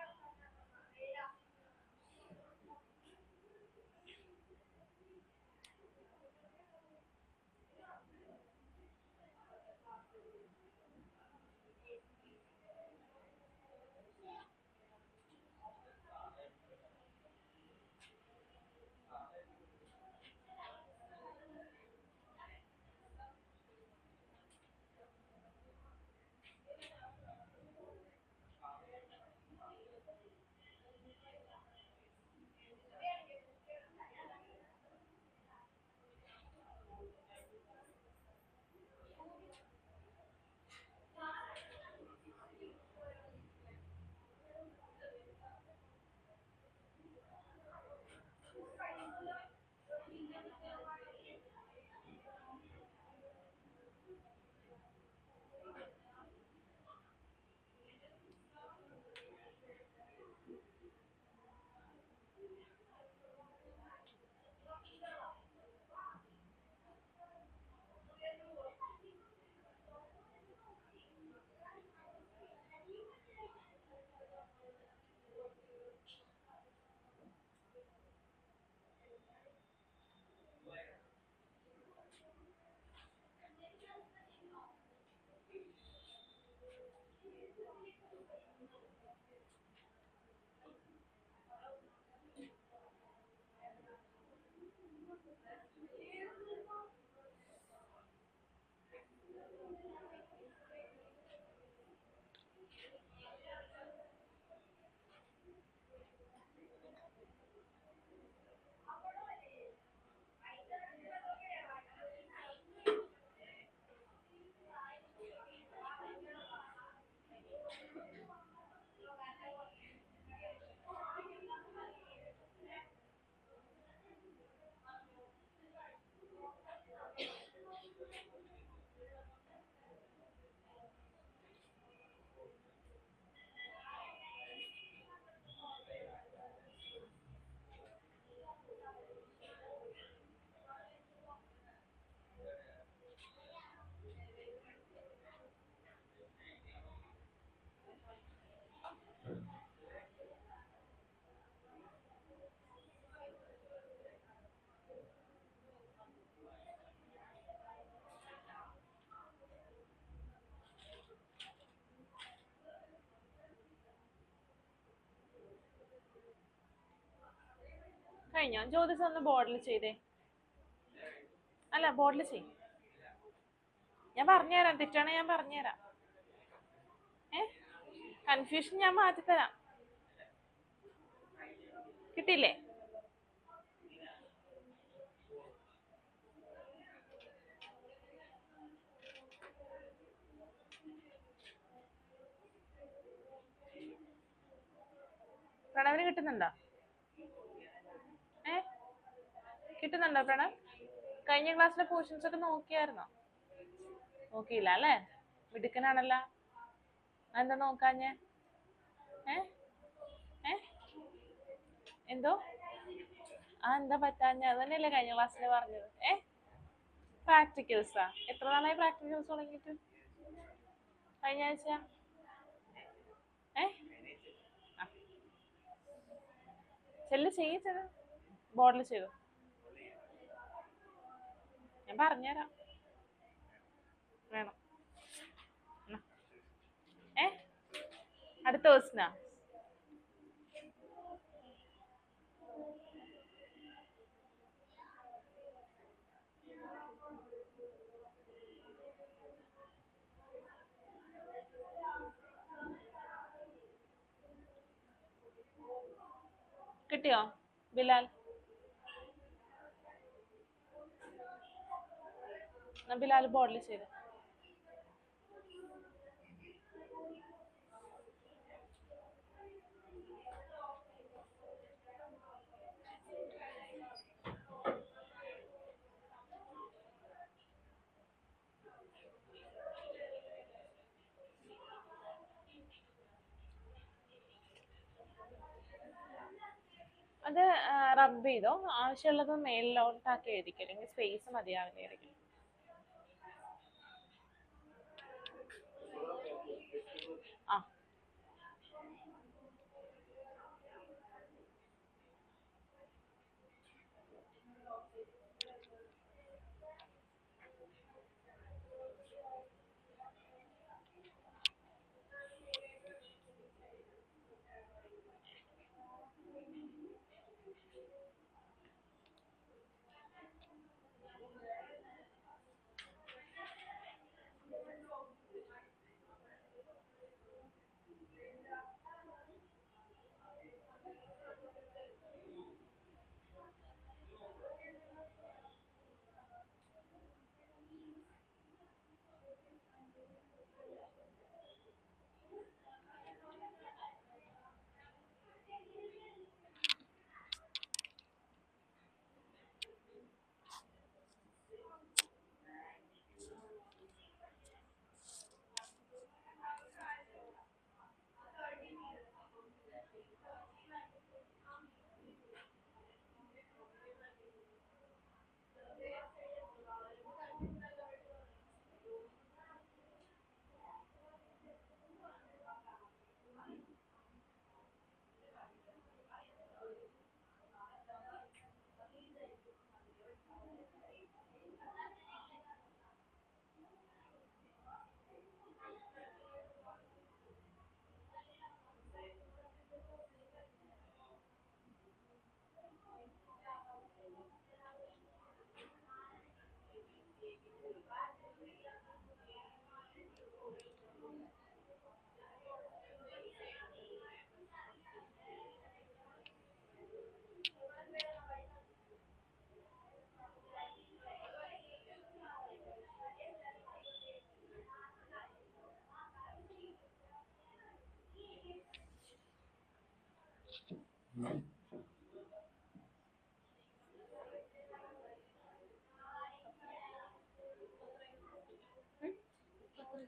കഴിഞ്ഞോ? ജ്യോതിസ് ഒന്ന് ബോർഡിൽ ചെയ്തേ. അല്ല, ബോർഡിൽ ചെയ്. ഞാൻ പറഞ്ഞുതരാം, തെറ്റാണ് ഞാൻ പറഞ്ഞുതരാം. കൺഫ്യൂഷൻ ഞാൻ മാറ്റിത്തരാം. കിട്ടിയില്ലേ? പ്രണവിന് കിട്ടുന്നുണ്ടോ? ഏ കിട്ടുന്നുണ്ടോ പ്രണവ്? കഴിഞ്ഞ ക്ലാസ്സിലെ പോർഷൻസ് ഒക്കെ നോക്കിയായിരുന്നോ? നോക്കിയില്ല അല്ലേ? മിടുക്കനാണല്ലോ. എന്താ നോക്കാഞ്ഞേ? ഏ ഏ എന്തോ എന്താ പറ്റാഞ്ഞ? അത് തന്നെയല്ലേ കഴിഞ്ഞ ക്ലാസ്സിൽ പറഞ്ഞത്. പ്രാക്ടിക്കൽസാ? എത്ര നാളായി പ്രാക്ടിക്കൽസ് തുടങ്ങിയിട്ട്? കഴിഞ്ഞ ആഴ്ച? ഏ ചെല്ല് ചെയ്ത് ബോർഡിൽ ചെയ്തു. ഞാൻ പറഞ്ഞുതരാം. വേണം. അടുത്ത ദിവസനാ? കിട്ടിയോ ബിലാൽ? ബിലാൽ ബോർഡിൽ ചെയ്ത്. അത് റബ്ബ് ചെയ്തോ. ആവശ്യമുള്ളത് മേലിലോട്ടാക്കി എഴുതിക്കും, അല്ലെങ്കിൽ സ്പേസ് മതിയാവില്ലായിരിക്കും. ആ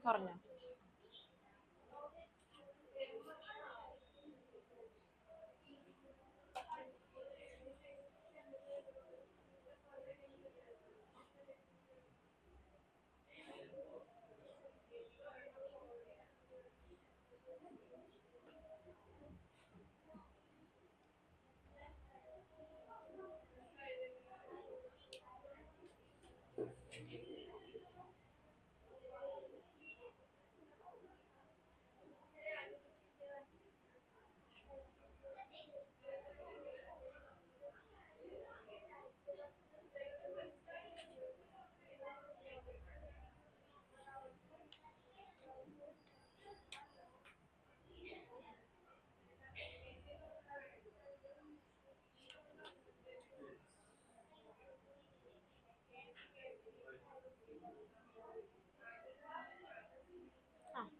കുറഞ്ഞോ?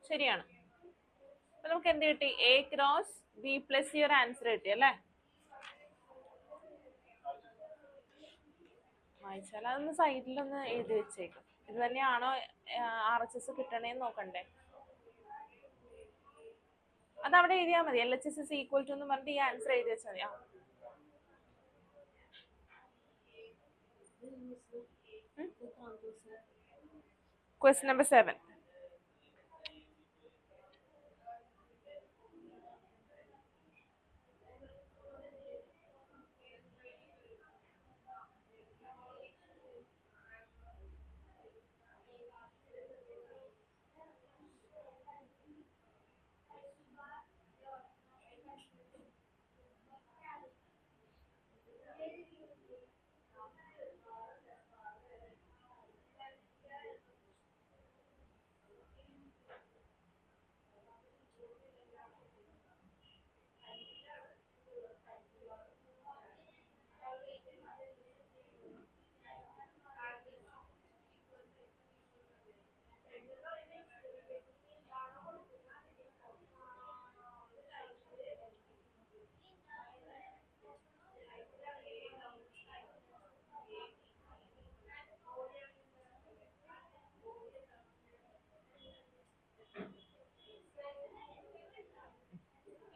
ശരിയാണ്. നമുക്ക് എന്ത് കിട്ടി? A cross B plus C ഒരു ആൻസർ കിട്ടി അല്ലേ? വായിച്ചാൽ അതൊന്ന് സൈഡിലൊന്ന് എഴുതി വെച്ചേക്കും. ഇത് തന്നെയാണോ RHS കിട്ടണേന്ന് നോക്കണ്ടേ? അതവിടെ എഴുതിയാൽ മതി. LHS is equal to എന്ന് പറഞ്ഞിട്ട് ഈ ആൻസർ എഴുതി വെച്ചാൽ മതിയാ. Question number 7.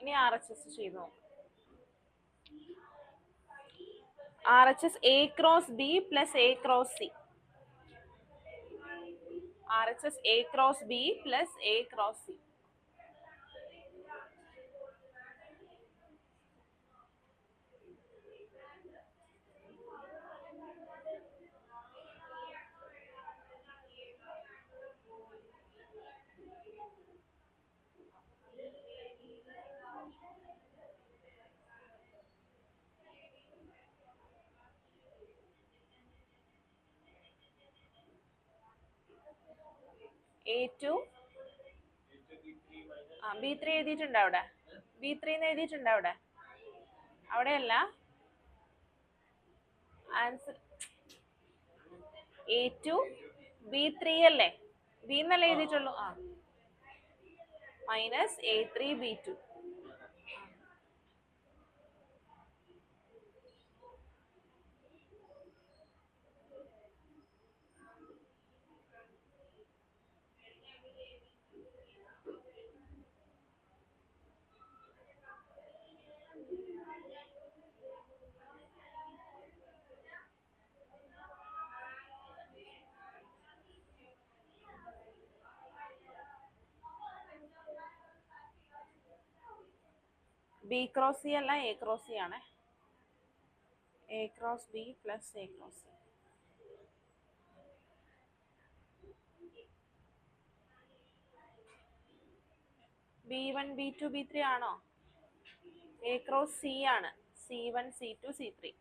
ഇനി RHS ചെയ്ത് നോക്കാം. RHS A cross B plus A cross C. RHS A cross B plus A cross C. A2 B3 എഴുതിയിട്ടുണ്ട് അവിടെ. B3 എഴുതിയിട്ടുണ്ട് അവിടെ. അവിടെയല്ല ആൻസർ. A2 B3 അല്ലേ? B എന്നല്ലേ എഴുതിയിട്ടുള്ളൂ? Minus A3 B2. B cross C അല്ല, A cross C ആണ്. A cross B plus A cross C. B1 B2 B3 ആണോ? A cross C ആണ്. C1 C2 C3.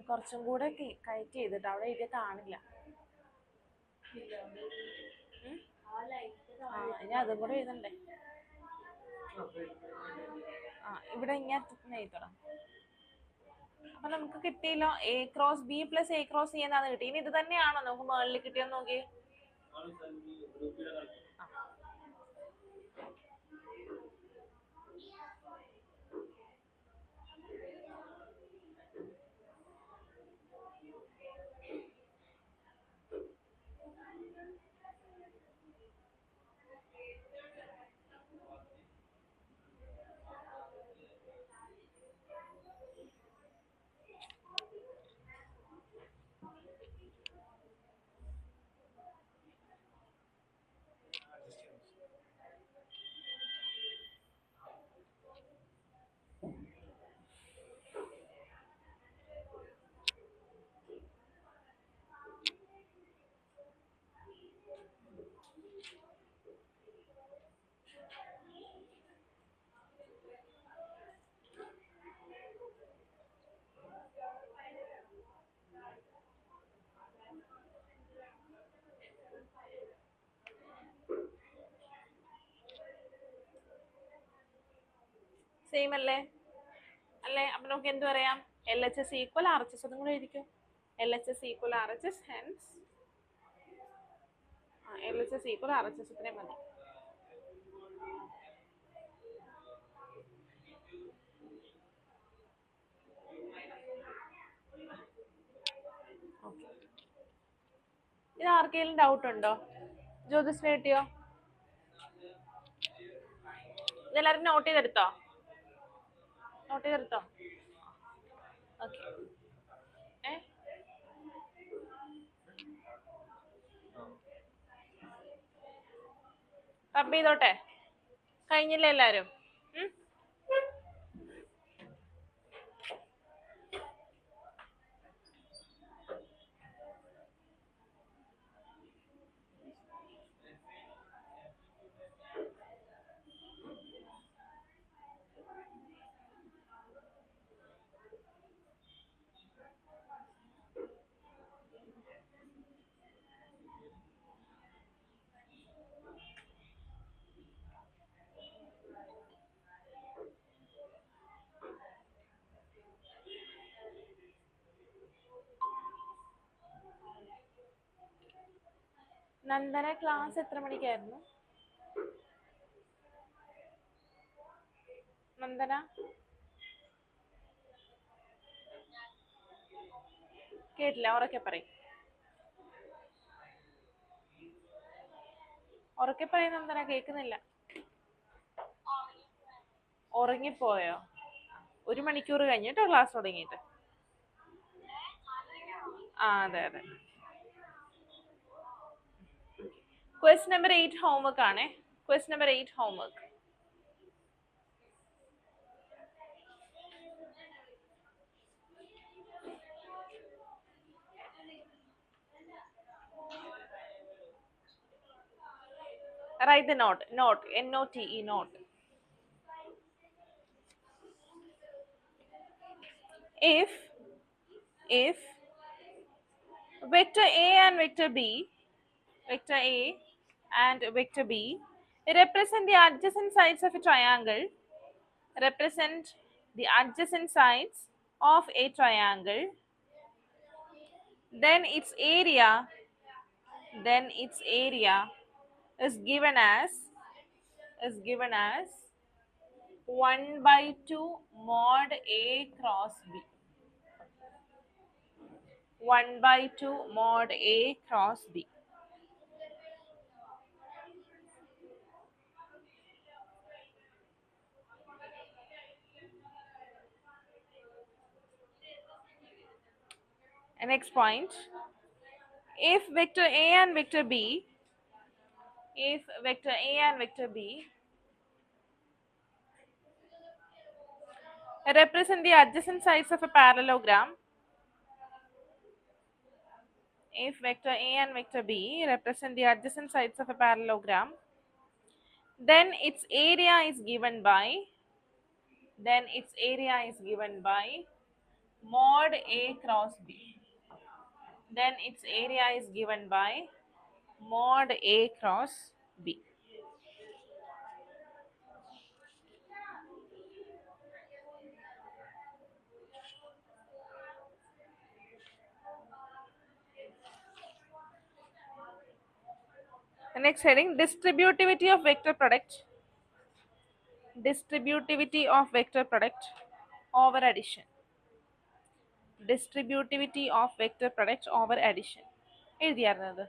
കുറച്ചും കൂടെ കയറ്റി ചെയ്തിട്ട് അവിടെ ഇത് കാണില്ല. ഇനി അതും കൂടെ എഴുതണ്ടേ? ഇവിടെ ഇങ്ങനെ എഴുതണം. അപ്പൊ നമുക്ക് കിട്ടിയല്ലോ A cross B plus A cross C എന്നാണ് കിട്ടി. ഇനി ഇത് തന്നെയാണോ നമുക്ക് മുകളിൽ കിട്ടിയെന്ന് നോക്കി. സെയിം അല്ലേ? അപ്പൊ നമുക്ക് എന്ത് പറയാം? LHS equal RHS. അതും കൂടെ എഴുതിക്കും. LHS equal RHS, hence LHS equal RHS. ഇത്രയും മതി. ഇത് ആർക്കെങ്കിലും ഡൗട്ട് ഉണ്ടോ? ജ്യോതിഷ് കിട്ടിയോ? ഇതെല്ലാരും നോട്ട് ചെയ്തെടുത്തോ? ഓക്കെ. റബ്ബ് ചെയ്തോട്ടെ. കഴിഞ്ഞില്ലേ എല്ലാരും? നന്ദന ക്ലാസ് എത്ര മണിക്കായിരുന്നു? നന്ദന കേട്ടില്ല, ഉറക്കെ പറയും. ഉറക്കെ പറയും നന്ദന, കേൾക്കുന്നില്ല. ഉറങ്ങിപ്പോയോ? 1 മണിക്കൂർ കഴിഞ്ഞിട്ടോ ക്ലാസ് തുടങ്ങിയിട്ട്? അതെ. Question number 8 homework ആണ്. Question number 8 homework. Write the note. Note. N-O-T-E. Note. If vector A and vector B represent the adjacent sides of a triangle, then its area is given as 1/2 mod A cross B. 1/2 mod A cross B. And next point, if vector A and vector B represent the adjacent sides of a parallelogram, then its area is given by mod A cross B. Then its area is given by mod A cross B. The next heading, distributivity of vector product. Distributivity of vector product over addition. Distributivity of vector product over addition. എഴുതിയായിരുന്നത്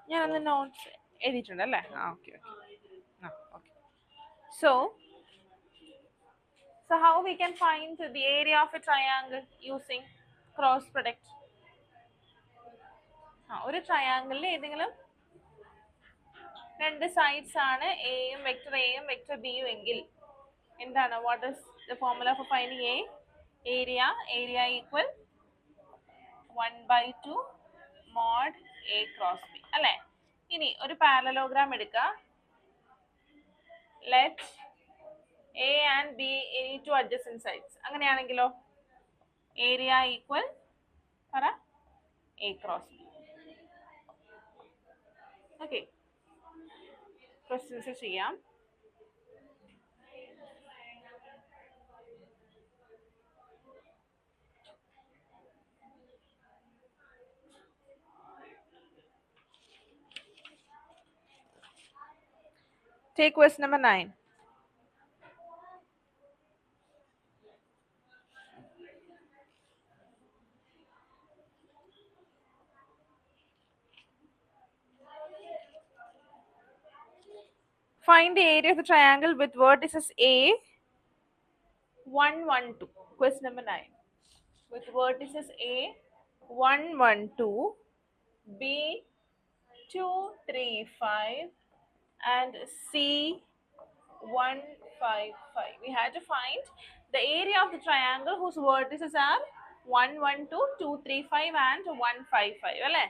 ഞാനന്ന് notes എഴുതിയിട്ടുണ്ട് അല്ലേ okay okay so how we can find the area of a triangle using cross product ഒരു ട്രയാങ്കിളിൽ ഏതെങ്കിലും രണ്ട് sides ആണ് എയും vector ബിയും എങ്കിൽ എന്താണ് what is the formula for finding A area equal 1/2 mod A cross B അല്ലേ ഇനി ഒരു പാരലലോഗ്രാം എടുക്കുക let A and B any two adjacent sides അങ്ങനെയാണെങ്കിലോ ഏരിയ ഈക്വൽ പറ A cross B okay questions ചെയ്യാം Take question number 9. Find the area of the triangle with vertices A 1 1 2. Question number 9. With vertices A 1 1 2, B 2 3 5, and C 1 5 5. We had to find the area of the triangle whose vertices are 1 1 2, 2 3 5, and 1 5 5. അല്ലേ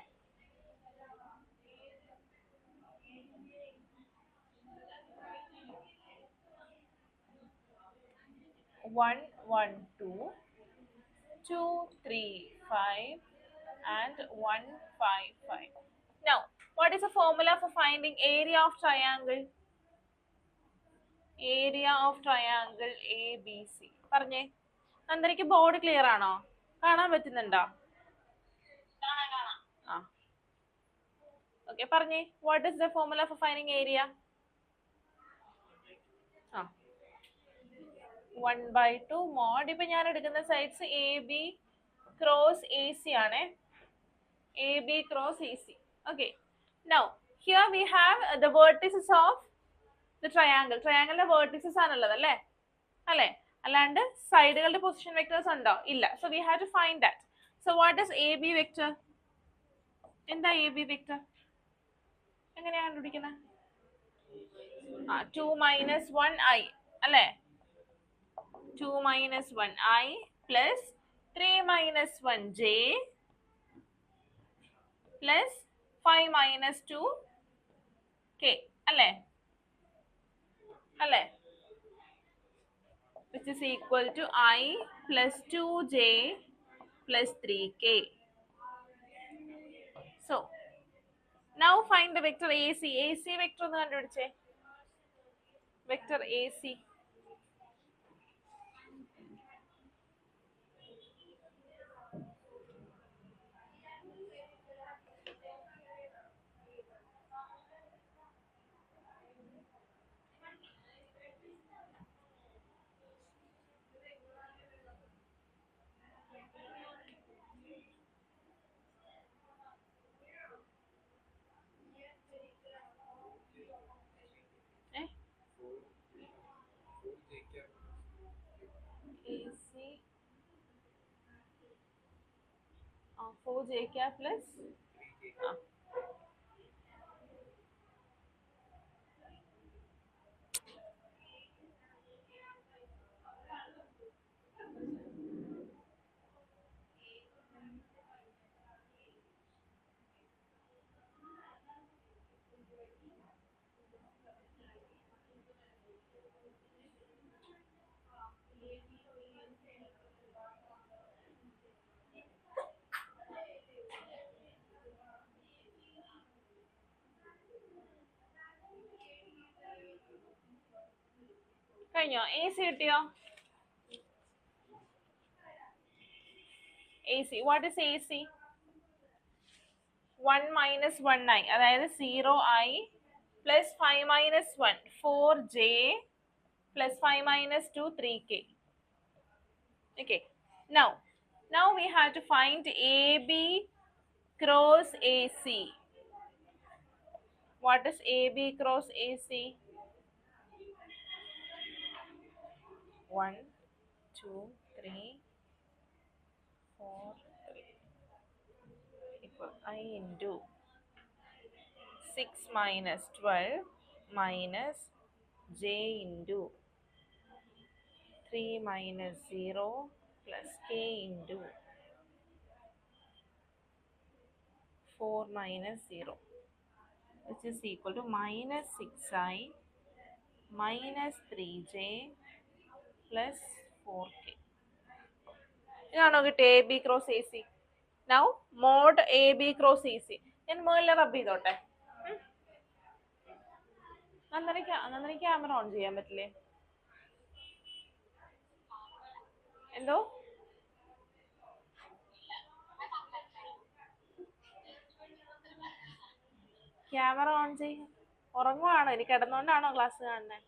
1 1 2, 2 3 5, and 1 5 5. Now, what is the formula for finding area of triangle? Area of triangle ABC. പറഞ്ഞേ നന്ദനയ്ക്ക് board clear ആണോ കാണാൻ പറ്റുന്നുണ്ടോ okay പറഞ്ഞേ what is the formula for finding area 1/2 mod ഇപ്പൊ ഞാൻ എടുക്കുന്ന sides a B cross A c ആണ് a B cross A c okay now here we have the vertices of the ട്രയാങ്കിളിന്റെ vertices ആണുള്ളത് അല്ലേ അല്ലേ അല്ലാണ്ട് സൈഡുകളുടെ പൊസിഷൻ വെക്ടേഴ്സ് ഉണ്ടോ ഇല്ല so we have to find that so what is a b vector എന്താ എ ബി വെക്ടർ എങ്ങനെയാ കണ്ടുപിടിക്കുന്നത് 2 മൈനസ് 1 ഐ അല്ലേ 2 minus 1 I plus 3 minus 1 J plus 5 minus 2 K അല്ലേ അല്ലേ which is equal to I plus 2J plus 3K. So now find the vector AC. AC vector ഒന്ന് കണ്ടുപിടിച്ചേ vector AC. AC 4J cap plus കഴിഞ്ഞോ? A C കിട്ടിയോ? A C, what is A C? 1 minus 1i, അതായത് 0i plus 5 minus 1 4j plus 5 minus 2 3k. Okay, now we have to find AB cross AC. What is AB cross AC? 1 2 3 4 3 equal I into 6 minus 12 minus j into 3 minus 0 plus k into 4 minus 0, which is equal to minus 6i minus 3j plus 4k. ഇതാണോ കിട്ടിയ A B cross A C? Now mod A B cross A C ഞാൻ മുകളിൽ റബ് ചെയ്തോട്ടെ. Nandana camera on ചെയ്യാൻ പറ്റില്ലേ? എന്തോ camera on ചെയ്യ. ഉറങ്ങുവാണോ? എനിക്ക് കിടന്നുകൊണ്ടാണോ ക്ലാസ് കാണുന്നത്?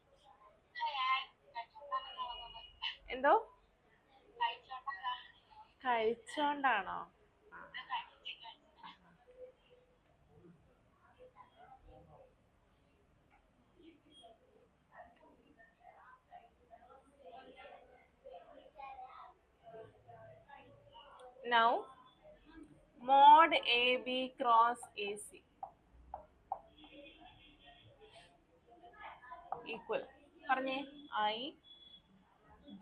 എന്തോ കഴിച്ചോണ്ടാണോ? Now mod AB cross AC equal പറഞ്ഞേ I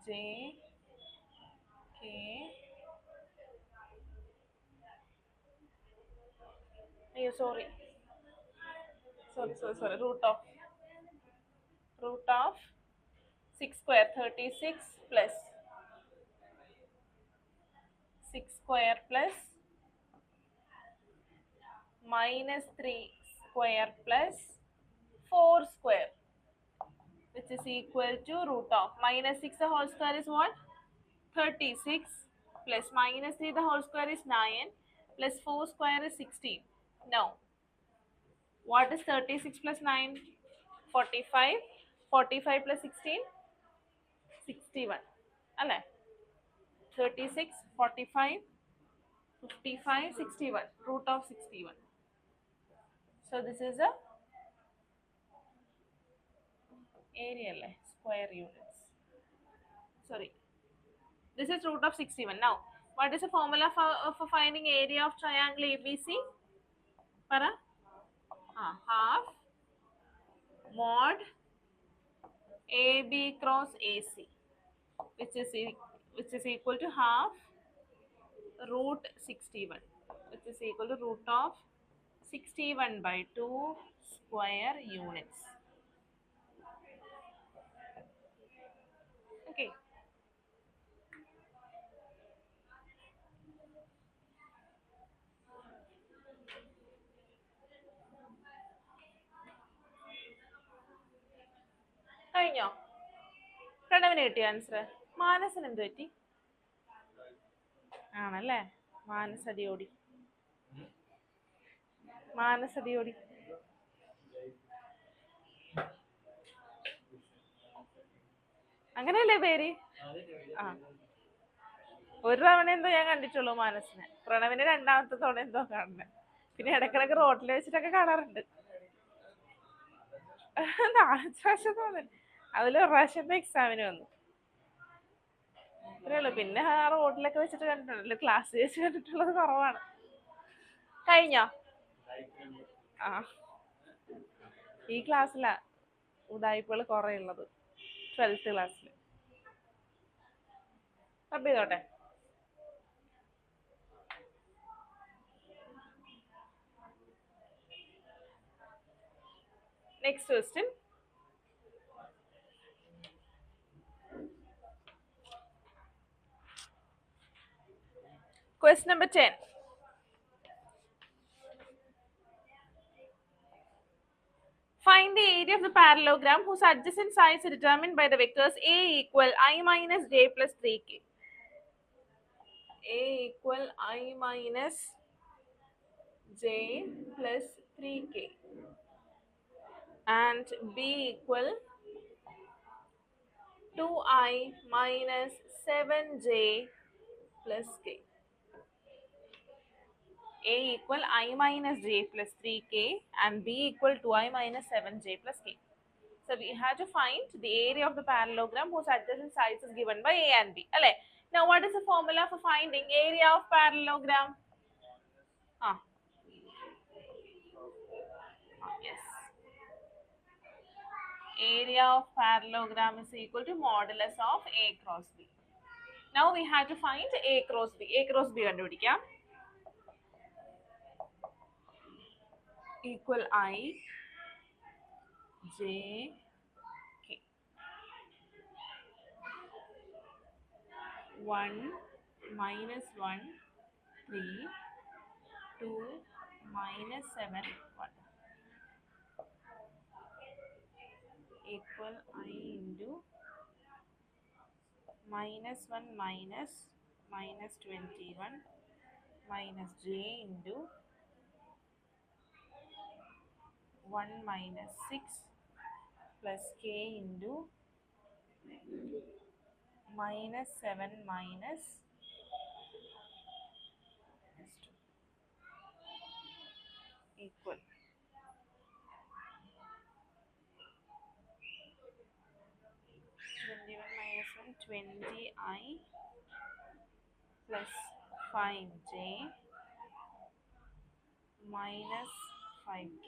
J K അയ്യോ sorry root of 6 square 36 plus 6 square plus minus 3 square plus 4 square, which is equal to root of minus 6 the whole square is what? 36 plus minus 3 the whole square is 9 plus 4 square is 16. Now what is 36 plus 9? 45. 45 plus 16? 61. Alle? 36, 45, 55, 61. Root of 61. So this is the area, square units. Sorry. This is root of 61. Now, what is the formula for finding area of triangle ABC? Para? Half mod AB cross AC, which is equal to half root 61, which is equal to root of 61 by 2 square units. Okay. കഴിഞ്ഞോ? പ്രണവിന് കിട്ടിയ answer? മാനസിന് എന്ത് പറ്റി? ആണല്ലേ, മാനസടിയോടി. അങ്ങനെയല്ലേ പേര്? ആ, ഒരു തവണ എന്തോ ഞാൻ കണ്ടിട്ടുള്ളൂ മാനസിനെ. പ്രണവിന്റെ രണ്ടാമത്തെ തവണ എന്തോ കാണുന്നത്. പിന്നെ ഇടക്കിടക്ക് റോട്ടിൽ വെച്ചിട്ടൊക്കെ കാണാറുണ്ട്. 4 പ്രാവശ്യം തോന്നുന്നു. അതിൽ ഒരു പ്രാവശ്യത്തെ എക്സാമിന് വന്നു, അത്രേ ഉള്ളൂ. പിന്നെ ആ റോഡിലൊക്കെ വെച്ചിട്ട് കണ്ടിട്ടുണ്ടല്ലോ, ക്ലാസ് വെച്ച് കണ്ടിട്ടുള്ളത് കുറവാണ്. കഴിഞ്ഞോ? ആ, ഈ ക്ലാസ്സിലാ ഉദായിപ്പുകൾ കുറെ ഉള്ളത്, 12th ക്ലാസ്സിൽ. റബ് ചെയ്തോട്ടെ. Next question. Question number 10. Find the area of the parallelogram whose adjacent sides are determined by the vectors A equal I minus j plus 3k. A equal I minus j plus 3k and B equal 2I minus 7j plus k. A equal I minus j plus 3k and B equal 2I minus 7j plus k. So we have to find the area of the parallelogram whose adjacent sides is given by A and B. Now what is the formula for finding area of parallelogram? Yes. Area of parallelogram is equal to modulus of A cross B. Now we have to find A cross B. A cross B കണ്ടുപിടിക്കാം. Equal I J K. 1 minus 1 3 2 minus 7 1 equal I into minus 1 minus minus 21 minus j into 1 minus 6 plus k into minus 7 minus equal 21 minus 1 20I plus 5j minus 5k.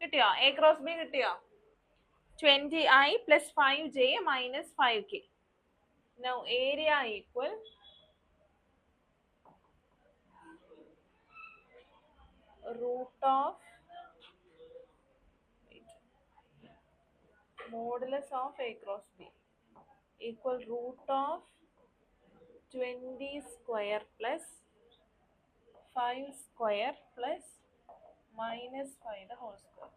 കിട്ടിയോ? A cross B കിട്ടിയോ? 20I plus 5j minus 5k. Now area equal root of modulus of A cross B equal root of 20 square plus 5 square plus minus 5 the whole square,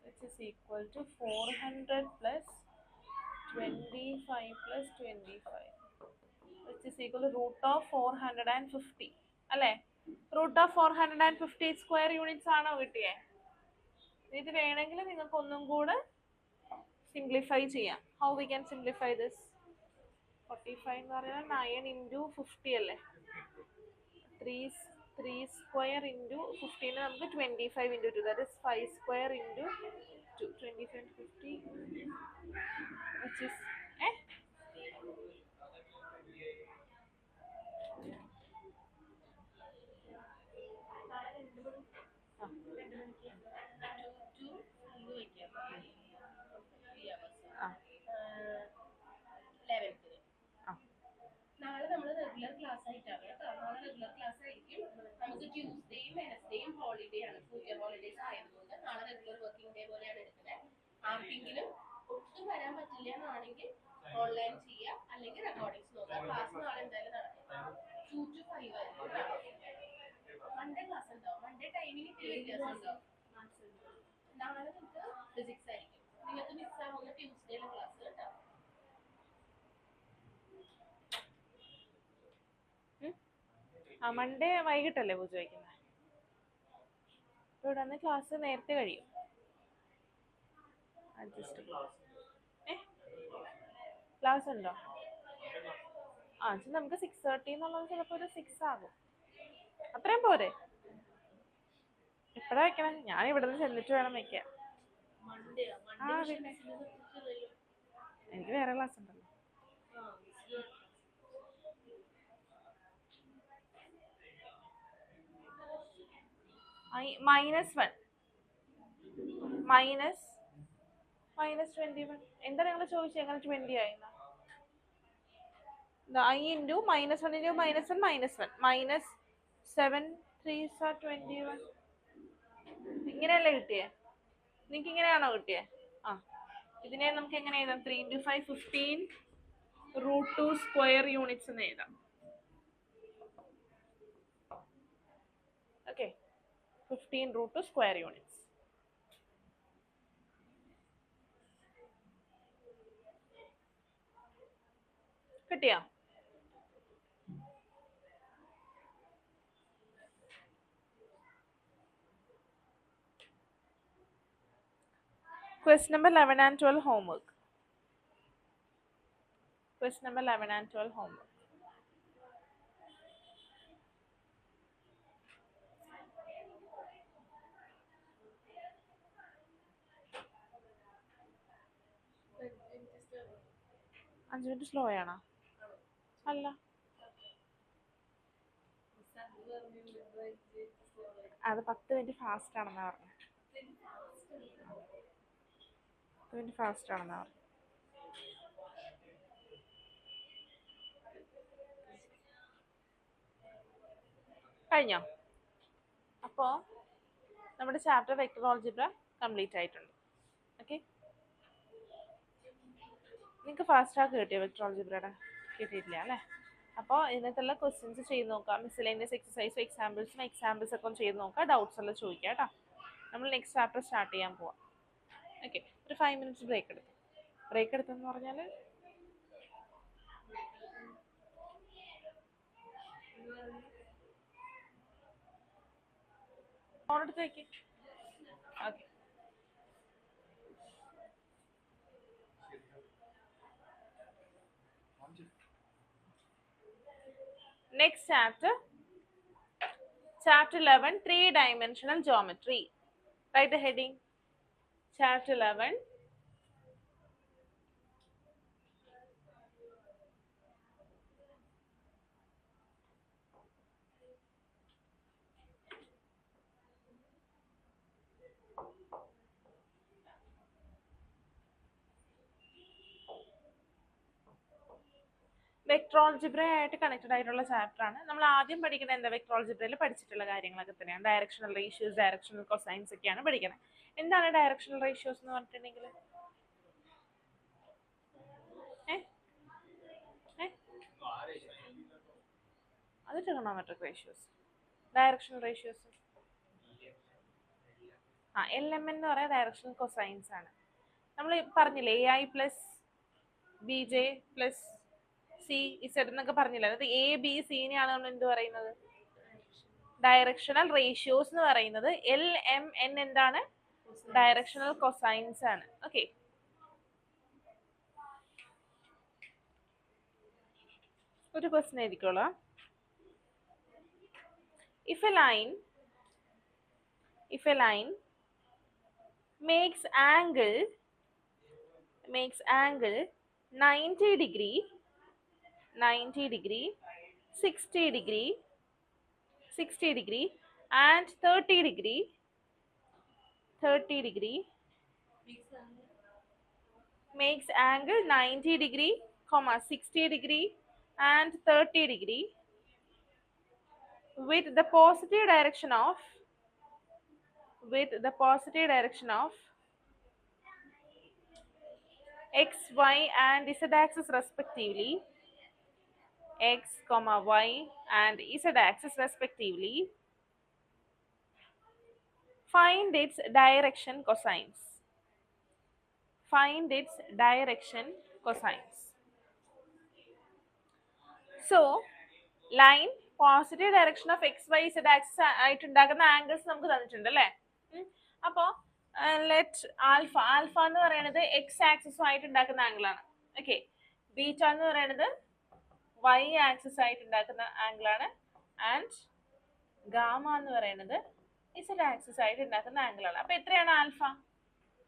which is equal to 400 plus 25 plus 25, which is equal to root of 450. അല്ലേ? root of 450 square units ആണോ കിട്ടിയേ? ഇത് വേണമെങ്കിൽ നിങ്ങൾക്ക് ഒന്നും കൂടെ simplify ചെയ്യാം. How we can simplify this? 45 എന്ന് പറയുന്നത് 9 into 50 അല്ലേ? 3 square into 15 നമുക്ക് 25 into 2, that is 5 square into 2, 25 into 50, which is 11th. നാളെ നമ്മൾ റെഗുലർ ക്ലാസ് ആയിട്ടാണ് കേട്ടോ. നാളെ റെഗുലർ ക്ലാസ് ആയിരിക്കും. നമുക്ക് ട്യൂസ്ഡേയും വെനസ്ഡേയും ഹോളിഡേ ആണ്, ഫ്യൂച്ചർ ഹോളിഡേസ് ആയതുകൊണ്ട് നാളെ റെഗുലർ വർക്കിംഗ് ഡേ പോലെയാണ് എടുക്കുന്നത്. ആർക്കെങ്കിലും ഒട്ടും വരാൻ പറ്റില്ല എന്നാണെങ്കിൽ ഓൺലൈൻ ചെയ്യാം, അല്ലെങ്കിൽ റെക്കോർഡിങ്സ് നോക്കാം. ക്ലാസ് നാളെ എന്തായാലും നടക്കും. 2 to 5 ആയിരിക്കും. മൺഡേ ക്ലാസ് ഉണ്ടാവും. മൺഡേ ടൈമിംഗ് വ്യത്യാസം ഉണ്ടാവും. നാളെ നിങ്ങൾക്ക് ഫിസിക്സ് ആയിരിക്കും. നിങ്ങൾക്ക് മിസ്സാവുന്ന ട്യൂസ്ഡേയിലെ ക്ലാസ് കേട്ടോ. മൺഡേ വൈകിട്ടല്ലേ പൂജ വയ്ക്കുന്നത്? ഇവിടെ വന്ന് ക്ലാസ് നേരത്തെ കഴിയും. അഡ്ജസ്റ്റ് ക്ലാസ് ഉണ്ടോ? നമുക്ക് 6:30 എന്നുള്ളത് ചിലപ്പോൾ ഒരു 6 ആകും. അത്രയും പോരെ? എപ്പോഴാ വെക്കണം? ഞാൻ ഇവിടെ നിന്ന് ചെന്നിട്ട് വേണം വെക്കാൻ. പിന്നെ എനിക്ക് വേറെ ക്ലാസ് ഉണ്ടല്ലോ. -1 -21 എന്താ നിങ്ങൾ ചോദിച്ചത്? എങ്ങനെ 20 ആയിന്ന? I into -1 into -1 -1 -7 3s are 21. ഇങ്ങനെയല്ലേ കിട്ടിയേ? നിങ്ങൾക്ക് ഇങ്ങനെയാണോ കിട്ടിയേ? ഇതിനെ നമുക്ക് എങ്ങനെ എഴുതാം? 3 into 5 15 √2 സ്ക്വയർ യൂണിറ്റ്സ് എന്ന് എഴുതാം. Okay, 15 √2 square units. കിട്ടിയോ? Question number 11 and 12 homework. Question number 11 and 12 homework. അഞ്ച് മിനിറ്റ് സ്ലോ ആണോ? അല്ല, അത് 10 മിനിറ്റ് ഫാസ്റ്റ് ആണെന്നാ പറഞ്ഞത്. 10 മിനിറ്റ് ഫാസ്റ്റ് ആണെന്നാ പറഞ്ഞത്. കഴിഞ്ഞോ? അപ്പോൾ നമ്മുടെ ചാപ്റ്റർ വെക്ടർ ആൾജിബ്ര കംപ്ലീറ്റ് ആയിട്ടുണ്ട്. ഓക്കെ, നിങ്ങൾക്ക് ഫാസ്റ്റ് ആക്കി കിട്ടിയോ വെക്ടർ ആൾജിബ്രയുടെ? കിട്ടിയിട്ടില്ല അല്ലേ? അപ്പോൾ ഇതിനകത്തുള്ള ക്വസ്റ്റ്യൻസ് ചെയ്ത് നോക്കാം. മിസ്സലേനിയസ് എക്സസൈസും എക്സാമ്പിൾസ് ഒക്കെ ചെയ്ത് നോക്കാം. ഡൗട്ട്സ് എല്ലാം ചോദിക്കാം കേട്ടോ. നമ്മൾ നെക്സ്റ്റ് ചാപ്റ്റർ സ്റ്റാർട്ട് ചെയ്യാൻ പോവാം. ഓക്കെ, ഒരു 5 മിനിറ്റ്സ് ബ്രേക്ക് എടുത്തെന്ന് പറഞ്ഞാൽ ഫോണെടുത്തേക്ക്. Okay, next chapter 11, 3-dimensional geometry. Write the heading. Chapter 11, vector algebra ആയിട്ട് കണക്റ്റഡ് ആയിട്ടുള്ള ചാപ്റ്റർ ആണ്. നമ്മൾ ആദ്യം പഠിക്കുന്നത് എന്താ? വെക്ടർ ആൾജിബ്രയിൽ പഠിച്ചിട്ടുള്ള കാര്യങ്ങളൊക്കെ തന്നെയാണ്. ഡയറക്ഷണൽ റേഷ്യോസ്, ഡയറക്ഷണൽ കൊസൈൻസ് ഒക്കെയാണ് പഠിക്കുന്നത്. എന്താണ് ഡയറക്ഷണൽ റേഷ്യോസ് എന്ന് പറഞ്ഞിട്ടുണ്ടെങ്കിൽ? അത് trigonometric ratios. Directional ratios LM എന്ന് പറയാൻ ഡയറക്ഷണൽ കൊസൈൻസ് ആണ്. നമ്മൾ പറഞ്ഞില്ലേ AI plus BJ plus CZ എന്നൊക്കെ പറഞ്ഞില്ലേ? അത് ABCനെയാണ് നമ്മൾ എന്ത് പറയുന്നത്? ഡയറക്ഷണൽ റേഷ്യോസ് എന്ന് പറയുന്നത്. LMN എന്താണ്? ഡയറക്ഷണൽ കൊസൈൻസ് ആണ്. ഓക്കെ, ഒരു question എഴുതിക്കോളാം. If a line makes angle 90 degree, 60 degree and 30 degree, makes angle 90 degree, 60 degree and 30 degree with the positive direction of x, y and z axis respectively, x, y and z axis respectively, find its direction cosines. So line positive direction of x y z axis ആയിട്ടുണ്ടാക്കുന്ന angles നമുക്ക് തന്നിട്ടുണ്ട് അല്ലേ? അപ്പോൾ let alpha എന്ന് പറയുന്നത് X ആക്സിസും ആയിട്ട് ഉണ്ടാക്കുന്ന ആംഗിൾ ആണ്. ഓക്കെ, ബീറ്റ എന്ന് പറയുന്നത് വൈ ആക്സിസ് ആയിട്ട് ഉണ്ടാക്കുന്ന ആംഗിൾ ആണ്. ആൻഡ് ഗാമ എന്ന് പറയുന്നത് ഇസഡ് ആക്സിസ് ആയിട്ട് ഉണ്ടാക്കുന്ന ആംഗിൾ ആണ്. അപ്പൊ എത്രയാണ് ആൽഫ?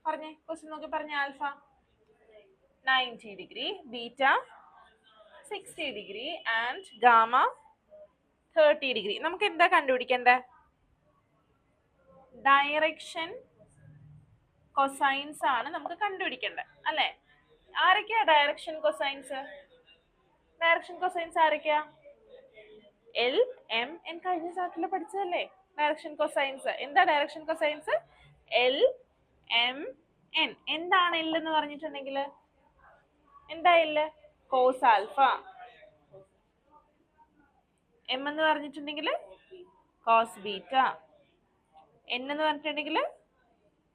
പറഞ്ഞേ, ക്വസ്റ്റ്യൻ നോക്കി പറഞ്ഞേ. Alpha 90 degree, beta 60 degree and gamma 30 degree. നമുക്ക് എന്താ കണ്ടുപിടിക്കേണ്ടത്? ഡയറക്ഷൻ കൊസൈൻസ് ആണ് നമുക്ക് കണ്ടുപിടിക്കേണ്ടത് അല്ലെ? ആരൊക്കെയാ ഡയറക്ഷൻ കൊസൈൻസ്? ആരൊക്കെയാ? LMN കഴിഞ്ഞ ചാപ്റ്ററിൽ പഠിച്ചതല്ലേ ഡയറക്ഷൻ കൊസൈൻസ്. എന്താ ഡയറക്ഷൻ കൊസൈൻസ്? LMN. എന്താണ് L എന്ന് പറഞ്ഞിട്ടുണ്ടെങ്കിൽ? എന്താ L? Cos alpha. M എന്ന് പറഞ്ഞിട്ടുണ്ടെങ്കിൽ കോസ് ബീറ്റ. N എന്ന് പറഞ്ഞിട്ടുണ്ടെങ്കിൽ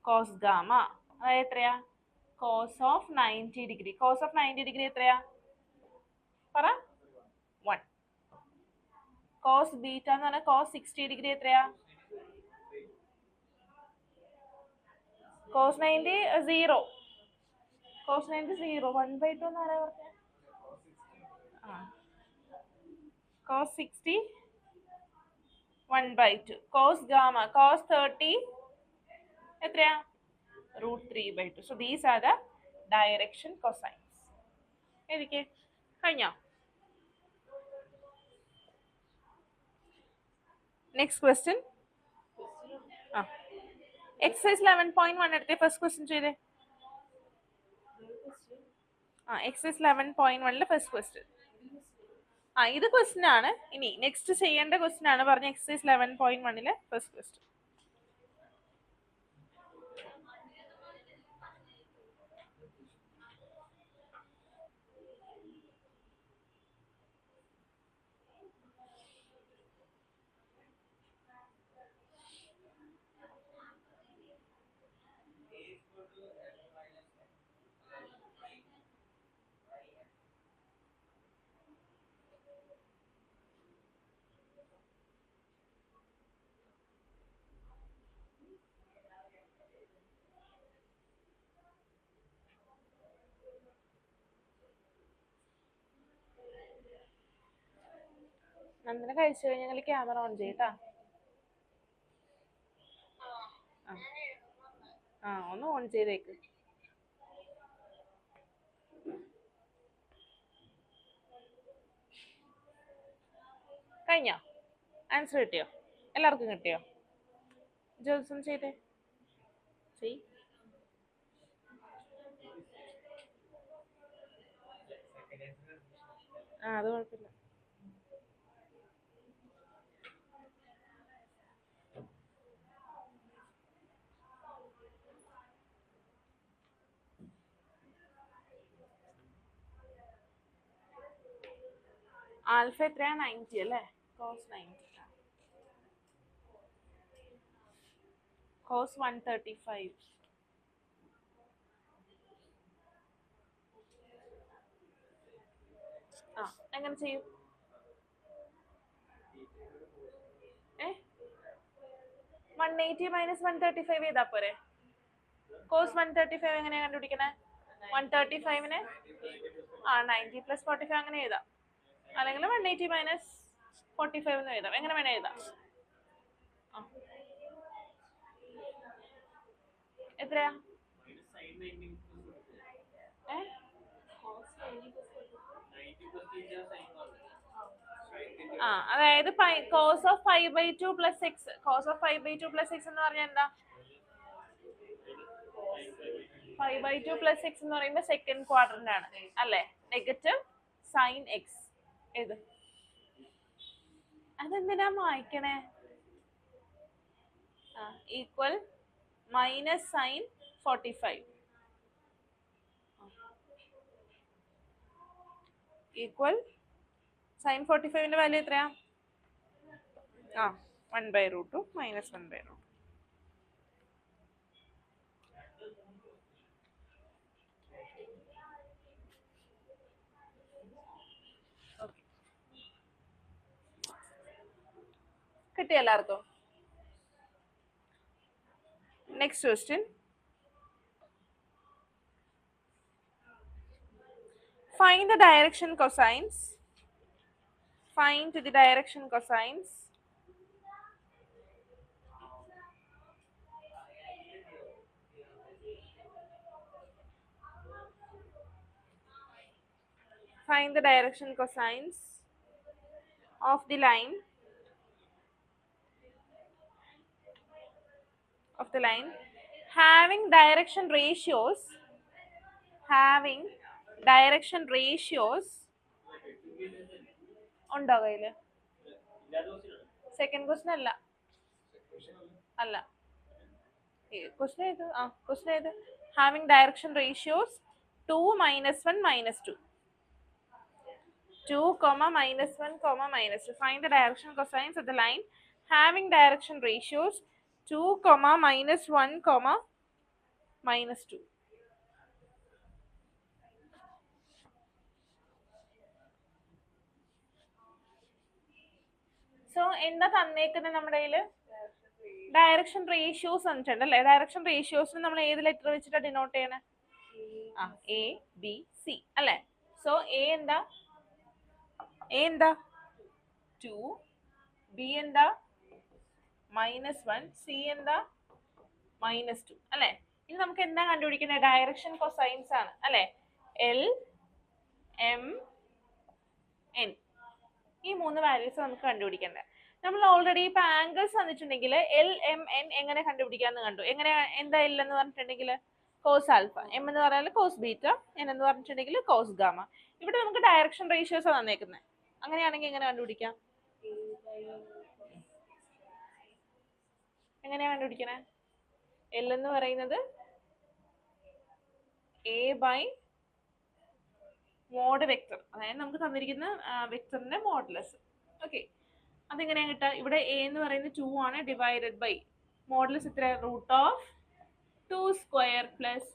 കോസ് ഗാമ. അതായത് എത്രയാ? Cos of 90 degree. Cos of 90 degree എത്രയാ? പറ 1. കോസ് ബീറ്റ എന്ന് പറഞ്ഞാൽ കോസ് 60 ഡിഗ്രി എത്രയാ? കോസ് 90 0. കോസ് 90 0. 1/2 എന്ന് ആരാ പറഞ്ഞത്? കോസ് 60 1/2. കോസ് ഗാമ കോസ് 30 എത്രയാ? √3/2. So these are the direction cosines. എഴുതിക്കേ. കഴിഞ്ഞോ? Next question. എക്സസൈസ് 11.1 എടുത്തേ. ഫസ്റ്റ് ക്വസ്റ്റ്യൻ ചെയ്തേ. Exercise 11.1 first question. ഇത് ക്വസ്റ്റ്യൻ ആണ്. ഇനി നെക്സ്റ്റ് ചെയ്യേണ്ട ക്വസ്റ്റ്യൻ ആണ് പറഞ്ഞ എക്സസൈസ് 11.1 ഫസ്റ്റ് ക്വസ്റ്റ്യൻ. നന്ദന കഴിച്ചു കഴിഞ്ഞാൽ ക്യാമറ ഓൺ ചെയ്യട്ടാ. ഒന്ന് ഓൺ ചെയ്തേക്ക്. കഴിഞ്ഞോ? ആൻസർ കിട്ടിയോ? എല്ലാവർക്കും കിട്ടിയോ? ജോത്സം ചെയ്തേ. അത് കുഴപ്പമില്ല. ആൽഫ എത്രയാ? 90 അല്ലേ? കോസ് 90. കോസ് 135. എങ്ങനെ ചെയ്യും? 180 മൈനസ് 135 ചെയ്താ പോരെ? കോസ് 135 എങ്ങനെയാ കണ്ടുപിടിക്കണേ? 135നെ 90 പ്ലസ് 45 അങ്ങനെ എഴുതാം. അല്ലെങ്കിൽ 180 മൈനസ് 45 എന്ന് എഴുതാം. എങ്ങനെ വേണേ എഴുതാം. എത്രയാ? അതായത് cos of 5/2 plus 6. Cos of 5/2 plus 6 എന്ന് പറഞ്ഞാൽ എന്താ? 5/2 പ്ലസ് 6 എന്ന് പറയുമ്പോൾ സെക്കൻഡ് ക്വാഡ്രന്റ് ആണ് അല്ലേ? Negative sine x. ഏത്? അതെന്തിനാ വായിക്കണേ? Equal minus sine 45 equal sine 45ന്റെ വാല്യൂ എത്രയാ? 1/√2 മൈനസ് 1/√2. കിട്ടിയ എല്ലാവർക്കും? Next question. Find the direction cosines. Find the direction cosines find the direction cosines of the line having direction ratios ഉണ്ടോ കയ്യില്? സെക്കൻഡ് ക്വസ്റ്റ്യൻ അല്ല. ക്വസ്റ്റ്യൻ ഏത്? Having direction ratios 2 -1 -2. 2, -1, -2. Find the direction cosines of the line having direction ratios 2, -1, -2. So എന്താ തന്നേക്കുന്നത് നമ്മുടെ കയ്യില് direction ratios തന്നിട്ടുണ്ട് അല്ലേ. Direction റേഷ്യോസിന് നമ്മൾ ഏത് ലെറ്റർ വെച്ചിട്ടാണ് ഡിനോട്ട് ചെയ്യണേ? ആ എ ബി സി അല്ലേ. സോ എ എന്താ 2, ബി എന്താ -1, സി എന്താ -2 അല്ലെ. ഇനി നമുക്ക് എന്താ കണ്ടുപിടിക്കുന്നത്? ഡയറക്ഷൻ കൊസൈൻസ് ആണ് അല്ലെ. എൽ എം എൻ ഈ 3 വാല്യൂസ് നമുക്ക് കണ്ടുപിടിക്കേണ്ടത്. നമ്മൾ ഓൾറെഡി ഇപ്പൊ ആംഗിൾസ് തന്നിട്ടുണ്ടെങ്കിൽ എൽ എം എൻ എങ്ങനെ കണ്ടുപിടിക്കാന്ന് കണ്ടു. എങ്ങനെ എന്താ എൽ എന്ന് പറഞ്ഞിട്ടുണ്ടെങ്കിൽ കോസ് ആൽഫ, എം എന്ന് പറഞ്ഞാൽ കോസ് ബീറ്റ, എൻ എന്ന് പറഞ്ഞിട്ടുണ്ടെങ്കിൽ കോസ് ഗാമ. ഇവിടെ നമുക്ക് ഡയറക്ഷൻ റേഷ്യോസ് തന്നേക്കുന്നത്. അങ്ങനെയാണെങ്കിൽ എങ്ങനെ കണ്ടുപിടിക്കാം? എങ്ങനെയാ കണ്ടുപിടിക്കണേ? എൽ എന്ന് പറയുന്നത് എ ബൈ മോഡ് വെക്ടർ, അതായത് നമുക്ക് തന്നിരിക്കുന്ന വെക്ടറിന്റെ മോഡുലസ്. ഓക്കെ, അതെങ്ങനെയാ കിട്ടുക? ഇവിടെ എ എന്ന് പറയുന്നത് 2 ആണ്, ഡിവൈഡഡ് ബൈ മോഡുലസ് എത്ര? √2 square plus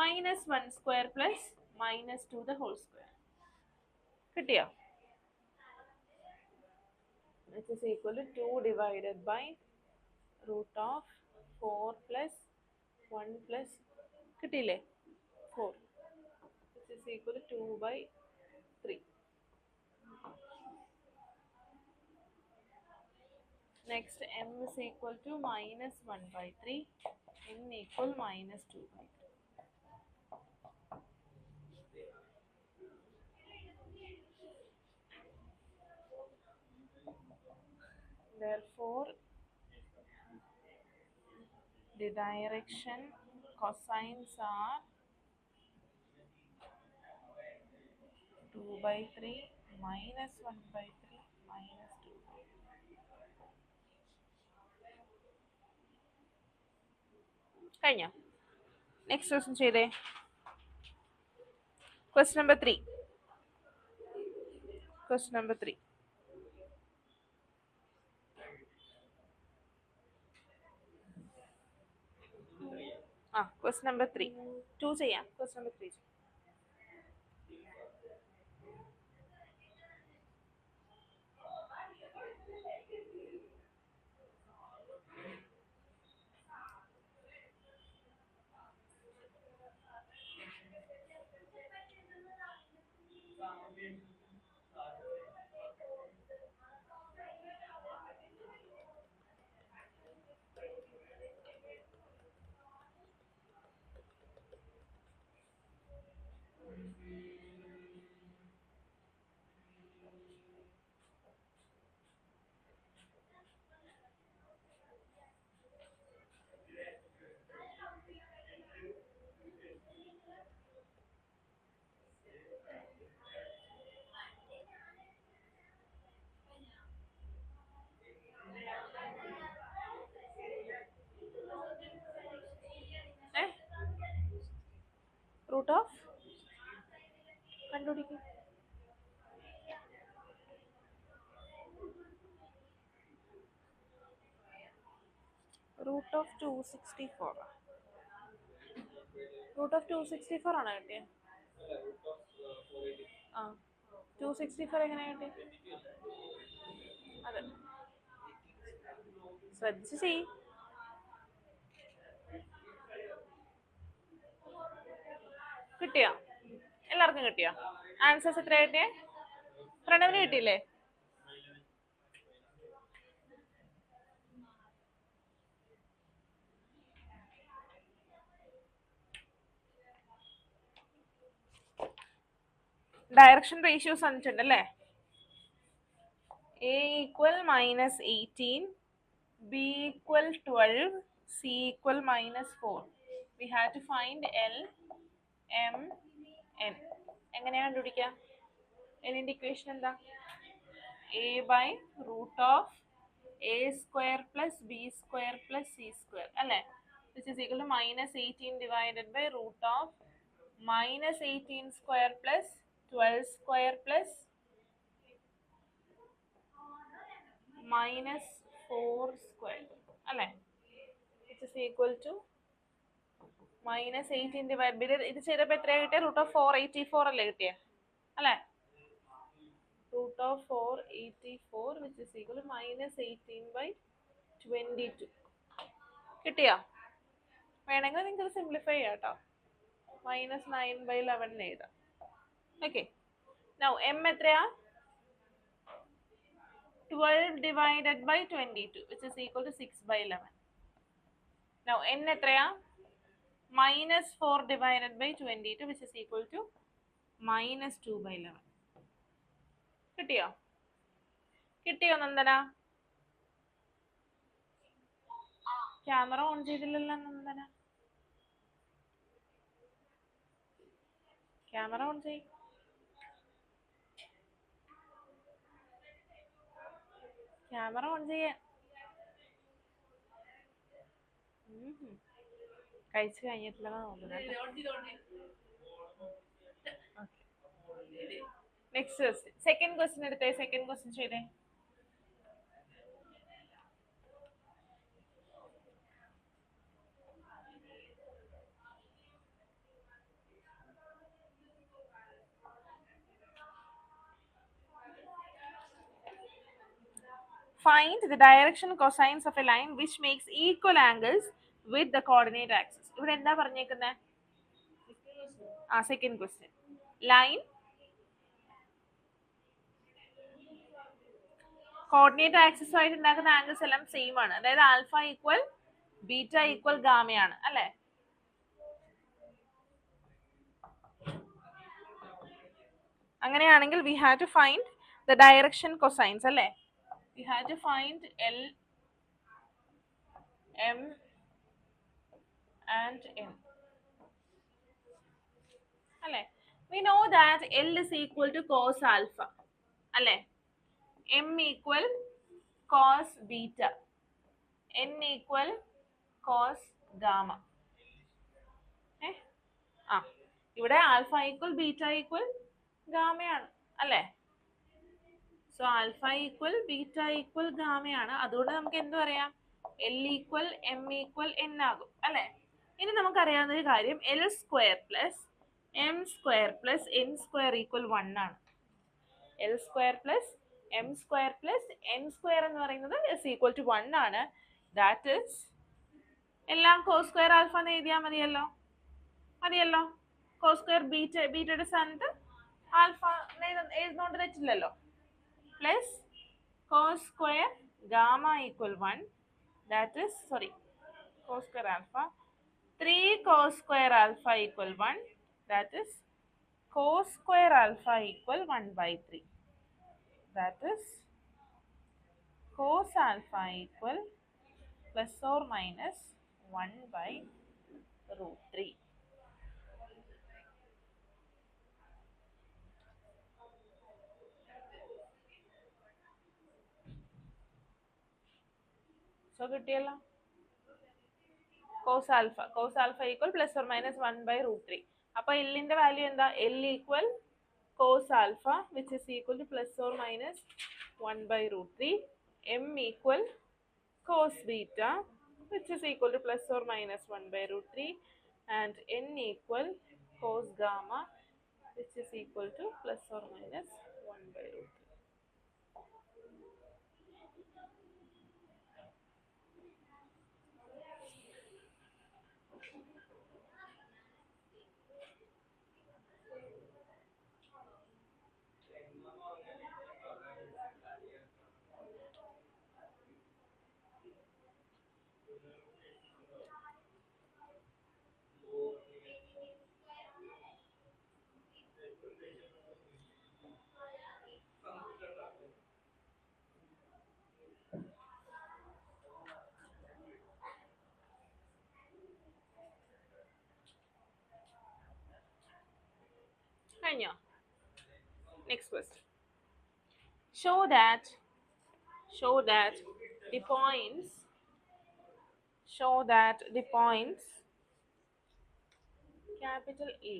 -1 square plus -2 the whole square. കിട്ടിയോ? Which is equal to 2 divided by √4 plus 1 plus കിട്ടിയില്ലേ 4, which is equal to 2 by 3. Next m is equal to -1 by 3, n equal -2 by 3. Therefore, the direction cosines are 2 by 3, -1 by 3, -2 by 3. കഴിഞ്ഞോ? Next question ചെയ്തേ. Question number 3. Question number 3. Question number 3. 2 ചെയ്യാം. Question number 3. Root of കണ്ടുപിടിക്കും. Root of 264. Root of 264 ആണോ കിട്ടിയത്? 264 എങ്ങനെയാ കിട്ടിയത്? അതെ, ശ്രദ്ധിച്ച് ചെയ്. കിട്ടിയോ? എല്ലാവർക്കും കിട്ടിയോ? ആൻസേഴ്സ് എത്ര കിട്ടിയേ? പ്രണവിന് കിട്ടിയില്ലേ? ഡയറക്ഷൻ റേഷ്യോസ് തന്നിട്ടുണ്ട് അല്ലേ. A equal -18, B equal 12, C equal -4. We have to find L, M, N. എങ്ങനെയാ കണ്ടുപിടിക്കുക? Nന്റെ ഇക്വേഷൻ എന്താ? A by √of A square plus B square plus C square അല്ലേ, which is equal to -18 divided by √of -18 square plus 12 square plus -4 square അല്ലേ, which is equal to -18 divided by ഇത് ചെയ്തപ്പോൾ എത്രയാ കിട്ടിയ? √484 അല്ലേ കിട്ടിയ അല്ലേ? of 484 which is equal to minus 18/22. കിട്ടിയോ? വേണമെങ്കിൽ നിങ്ങൾക്ക് സിംപ്ലിഫൈ ചെയ്യാം കേട്ടോ. minus 9/11 എഴുതാം. ഓക്കെ. നൗ m എത്രയാ? 12 divided by 22 which is equal to 6/11. Now n എത്രയാ? minus 4 divided by 22 which is equal to minus 2/11. കിട്ടിയോ? കിട്ടിയോ നന്ദന? ക്യാമറ ഓൺ ചെയ്തില്ലല്ലോ നന്ദന. ക്യാമറ ഓൺ ചെയ്. ക്യാമറ ഓൺ ചെയ്യാൻ. കഴിച്ചു കഴിഞ്ഞിട്ടില്ലെന്നാ തോന്നുന്നത്. Next question. സെക്കൻഡ് ക്വസ്റ്റ്യൻ എടുത്തേ. സെക്കൻഡ് ക്വസ്റ്റ്യൻ ചെയ്തേ. Find the direction cosines of a line which makes equal angles with the coordinate axis. ഇവിടെ എന്താ പറഞ്ഞേക്കുന്നത്? Second question. Line coordinate axis ആയിട്ട് ഉണ്ടാക്കുന്ന ആംഗിൾസ് എല്ലാം സെയിം ആണ്. അതായത് ആൽഫ ഈക്വൽ ബീറ്റ ഈക്വൽ ഗാമയാണ് അല്ലെ? അങ്ങനെയാണെങ്കിൽ we have to find the direction cosines അല്ലെ? We have to find L, M and N അല്ലെ? We know that L is equal to cos alpha അല്ലെ? M equal cos beta, N equal cos gamma. ഇവിടെ alpha equal beta equal ഗാമയാണ് അല്ലെ? So alpha equal beta equal ഗാമയാണ്. അതുകൊണ്ട് നമുക്ക് എന്ത് പറയാം? L equal m equal n ആകും അല്ലെ? ഇനി നമുക്കറിയാവുന്ന ഒരു കാര്യം l square plus m square plus n square equal 1 ആണ്. L square plus m square plus n square എന്ന് പറയുന്നത് ഇസ് ഈക്വൽ ടു 1 ആണ്. ദാറ്റ് ഇസ് എല്ലാം കോസ് സ്ക്വയർ ആൽഫ എന്ന് എഴുതിയാൽ മതിയല്ലോ. കോസ് സ്ക്വയർ ബീറ്റയുടെ സ്ഥാനത്ത് ആൽഫ എഴുതുന്നോണ്ട് തെറ്റില്ലല്ലോ. Plus cos square gamma equal 1, that is cos square alpha 3 cos square alpha equal 1, that is cos square alpha equal 1/3, that is cos alpha equal plus or minus 1/√3. So കിട്ടിയല്ലോ. Cos alpha equal plus or minus 1/√3. അപ്പൊ എല്ലിന്റെ value എന്താ? L equal cos alpha which is equal to plus or minus 1/√3. M equal cos beta which is equal to plus or minus 1/√3. And n equal cos gamma which is equal to plus or minus 1/√3. കഴിഞ്ഞോ? Next question. Show that the points capital A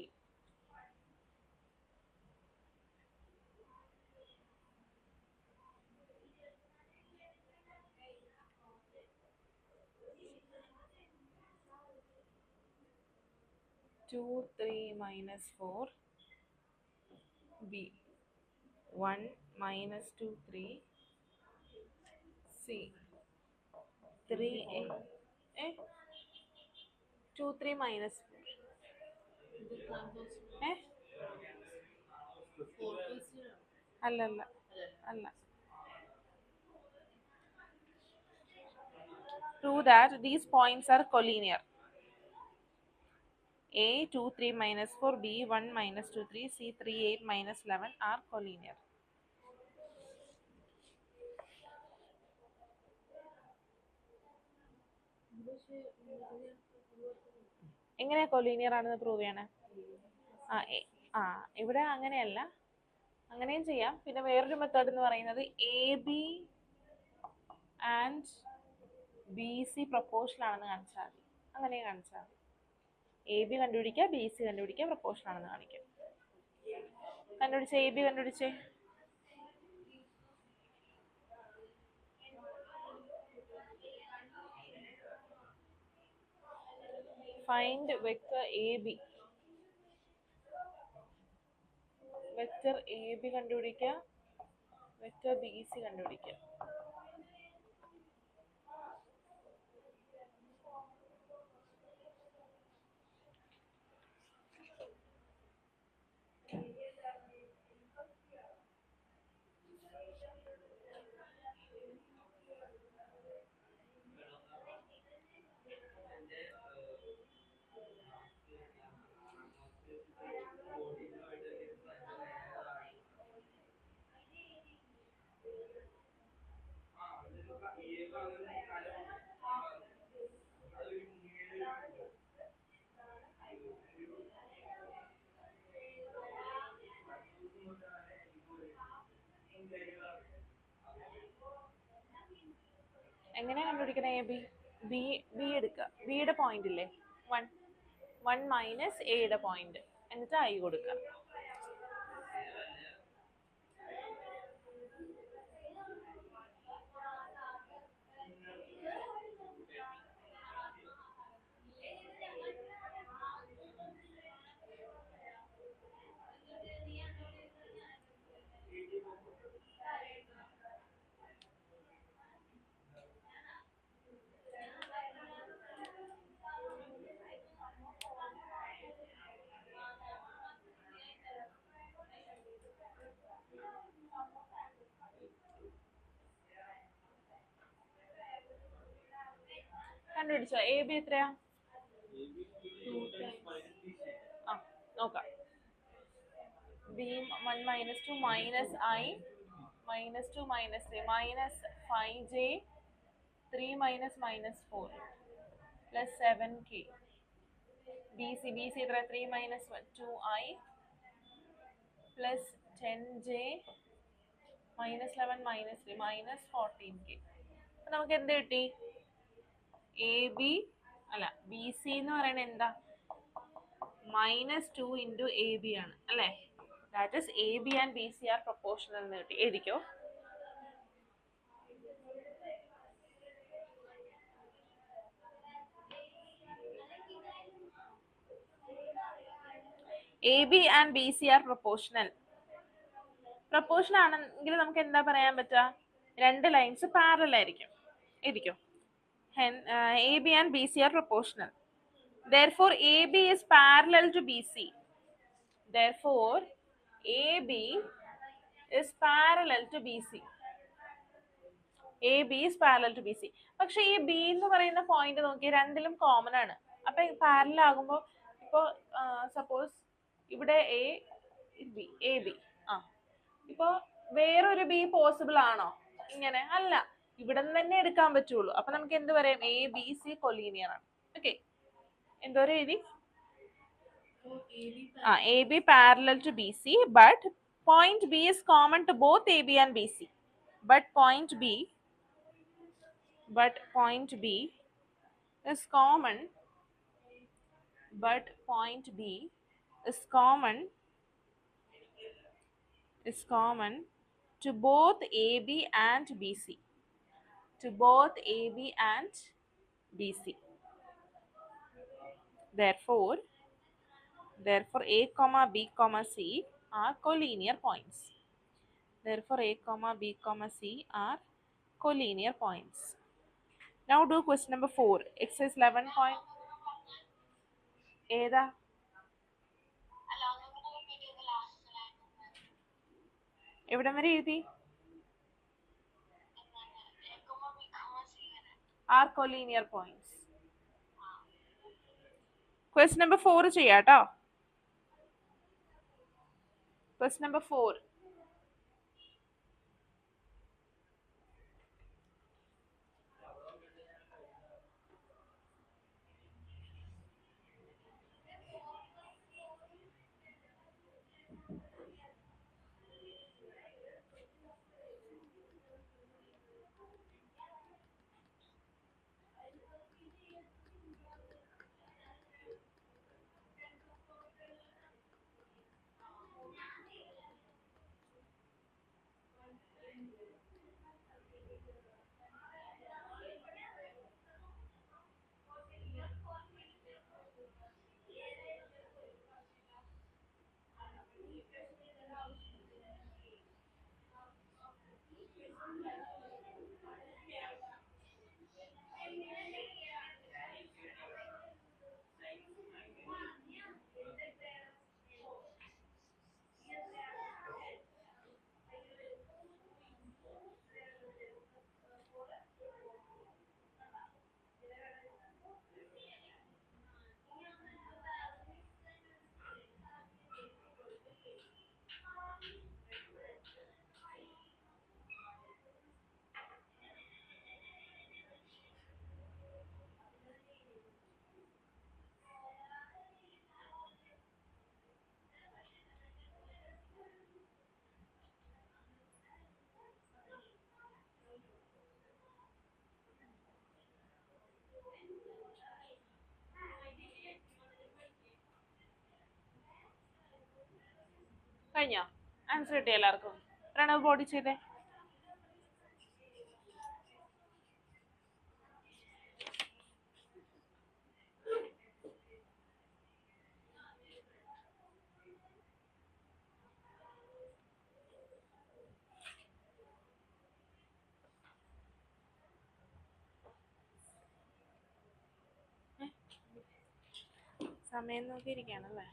(2, 3, -4) B 1, -2 3 C 3 A 2 3 minus ഏ അല്ല അല്ല അല്ല. Prove that these points are collinear. A 2 3 minus 4, B 1 minus 2 3, C 3 8 minus 11 are collinear. എങ്ങനെയാ collinear ആണെന്ന് prove ചെയ്യണേ? ആ ഇവിടെ അങ്ങനെയല്ല, അങ്ങനെയും ചെയ്യാം. പിന്നെ വേറൊരു മെത്തേഡ് എന്ന് പറയുന്നത് a B and B c proportional ആണെന്ന് കാണിച്ചാൽ മതി. അങ്ങനെ കാണിച്ചാൽ മതി. എ ബി കണ്ടുപിടിക്കുക, ബി സി കണ്ടുപിടിക്കുക, പ്രൊപ്പോർഷണൽ ആണെന്ന് കാണിക്കുക. കണ്ടുപിടിച്ചേ, എ ബി കണ്ടുപിടിച്ചേ. Find vector a b. Vector a b കണ്ടുപിടിക്കുക, വെക്ടർ ബി സി കണ്ടുപിടിക്കുക. എങ്ങനെയാ കണ്ടുപിടിക്കണേ? എ ബി ബി ബി എടുക്കുക. ബിയുടെ പോയിന്റ് ഇല്ലേ 1 1 മൈനസ് എയുടെ പോയിന്റ്, എന്നിട്ട് ഐ കൊടുക്കുക. കണ്ടുപിടിച്ചോ? എ ബി എത്രയാ? ആ നോക്കാം. B 1 minus 2 minus i minus 2 minus 3 minus 5j 3 minus minus 4 plus 7k. B c എത്ര? 3 minus 2i plus 10j minus 11 minus 3 minus 14k. അപ്പൊ നമുക്ക് എന്ത് കിട്ടി? എ ബി അല്ല ബി സി എന്ന് പറയുന്നത് എന്താ? -2 ഇൻറ്റു എ ബി ആണ് അല്ലേ? That is a B and B c are proportional എന്ന് കിട്ടി. എഴുതിക്കോ. A B and B c are proportional. Proportional ആണെങ്കിൽ നമുക്ക് എന്താ പറയാൻ പറ്റുക? രണ്ട് ലൈൻസ് പാരലൽ ആയിരിക്കും. എഴുതിക്കോ. AB and BC are proportional. Therefore, AB is parallel to BC. Therefore, AB is parallel to BC. AB is parallel to BC. പക്ഷെ ഈ ബി എന്ന് പറയുന്ന പോയിന്റ് നോക്കി രണ്ടിലും കോമൺ ആണ്. അപ്പൊ പാരലൽ ആകുമ്പോൾ ഇപ്പോൾ സപ്പോസ് ഇവിടെ എ ബി എ ബി ഇപ്പൊ വേറൊരു ബി പോസിബിൾ ആണോ? ഇങ്ങനെ അല്ല, ഇവിടെ നിന്ന് തന്നെ എടുക്കാൻ പറ്റുള്ളൂ. അപ്പൊ നമുക്ക് എന്ത് പറയാം? എ ബി സി കൊലീനിയർ ആണ്. ഓക്കെ, എന്തോരം എഴുതി? A B parallel to B C, but point B is common to both A B and B C. But point B is common. But point B is common to both AB and BC. To both AB and BC. Therefore A, B, C are collinear points. Therefore, A comma B comma C are collinear points. Now do question number 4. Exercise 11 point. ഏതാ എവിടം വരെ എഴുതി? Are collinear points. Question number 4 ചെയ്യാട്ടോ. Question number 4. കഴിഞ്ഞോ? Answer കിട്ടിയ എല്ലാവർക്കും? Pranav body ചെയ്തേ. സമയം നോക്കിയിരിക്കുകയാണല്ലേ.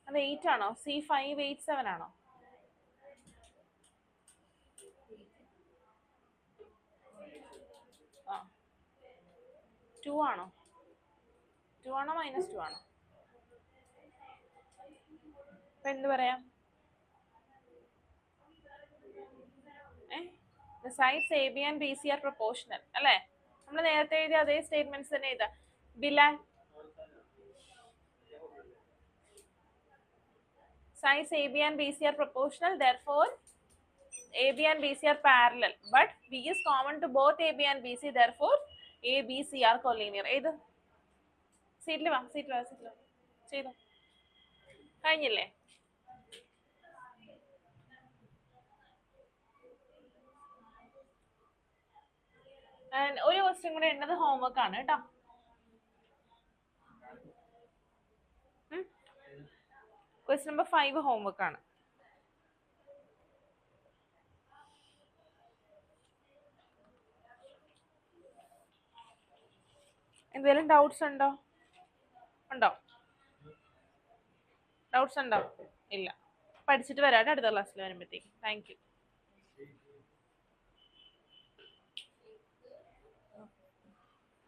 അത് 8 ആണോ? C5 8 7 ആണോ? 2 ആണോ? 2 ആണോ -2 ആണോ? അപ്പൊ എന്ത് പറയാം? The sides AB and BC are proportional. അല്ലേ? നമ്മൾ നേരത്തെ എഴുതിയ അതേ സ്റ്റേറ്റ്മെന്റ്സ് തന്നെ എഴുതാം. Bilal, sides AB and BC are proportional, therefore AB and BC are parallel. But B is common to both AB and BC, therefore ABC are collinear. ഏത് സീറ്റിൽ വാ, സീറ്റിൽ വാ, സീറ്റിൽ വാ. ചെയ്തോ, കഴിഞ്ഞില്ലേ? ഒരു ക്വസ്റ്റ്യൻ കൂടെ ഉള്ളത് ഹോംവർക്ക് ആണ് കേട്ടോ. ക്വസ്റ്റ്യൻ നമ്പർ 5 ഹോംവർക്ക് ആണ്. എന്തെങ്കിലും ഡൗട്ട്സ് ഉണ്ടോ? ഉണ്ടോ? ഡൗട്ട്സ് ഉണ്ടോ? ഇല്ല. പഠിച്ചിട്ട് വരാട്ടെ അടുത്ത ക്ലാസ്സിൽ വരുമ്പോഴത്തേക്ക്. Thank you.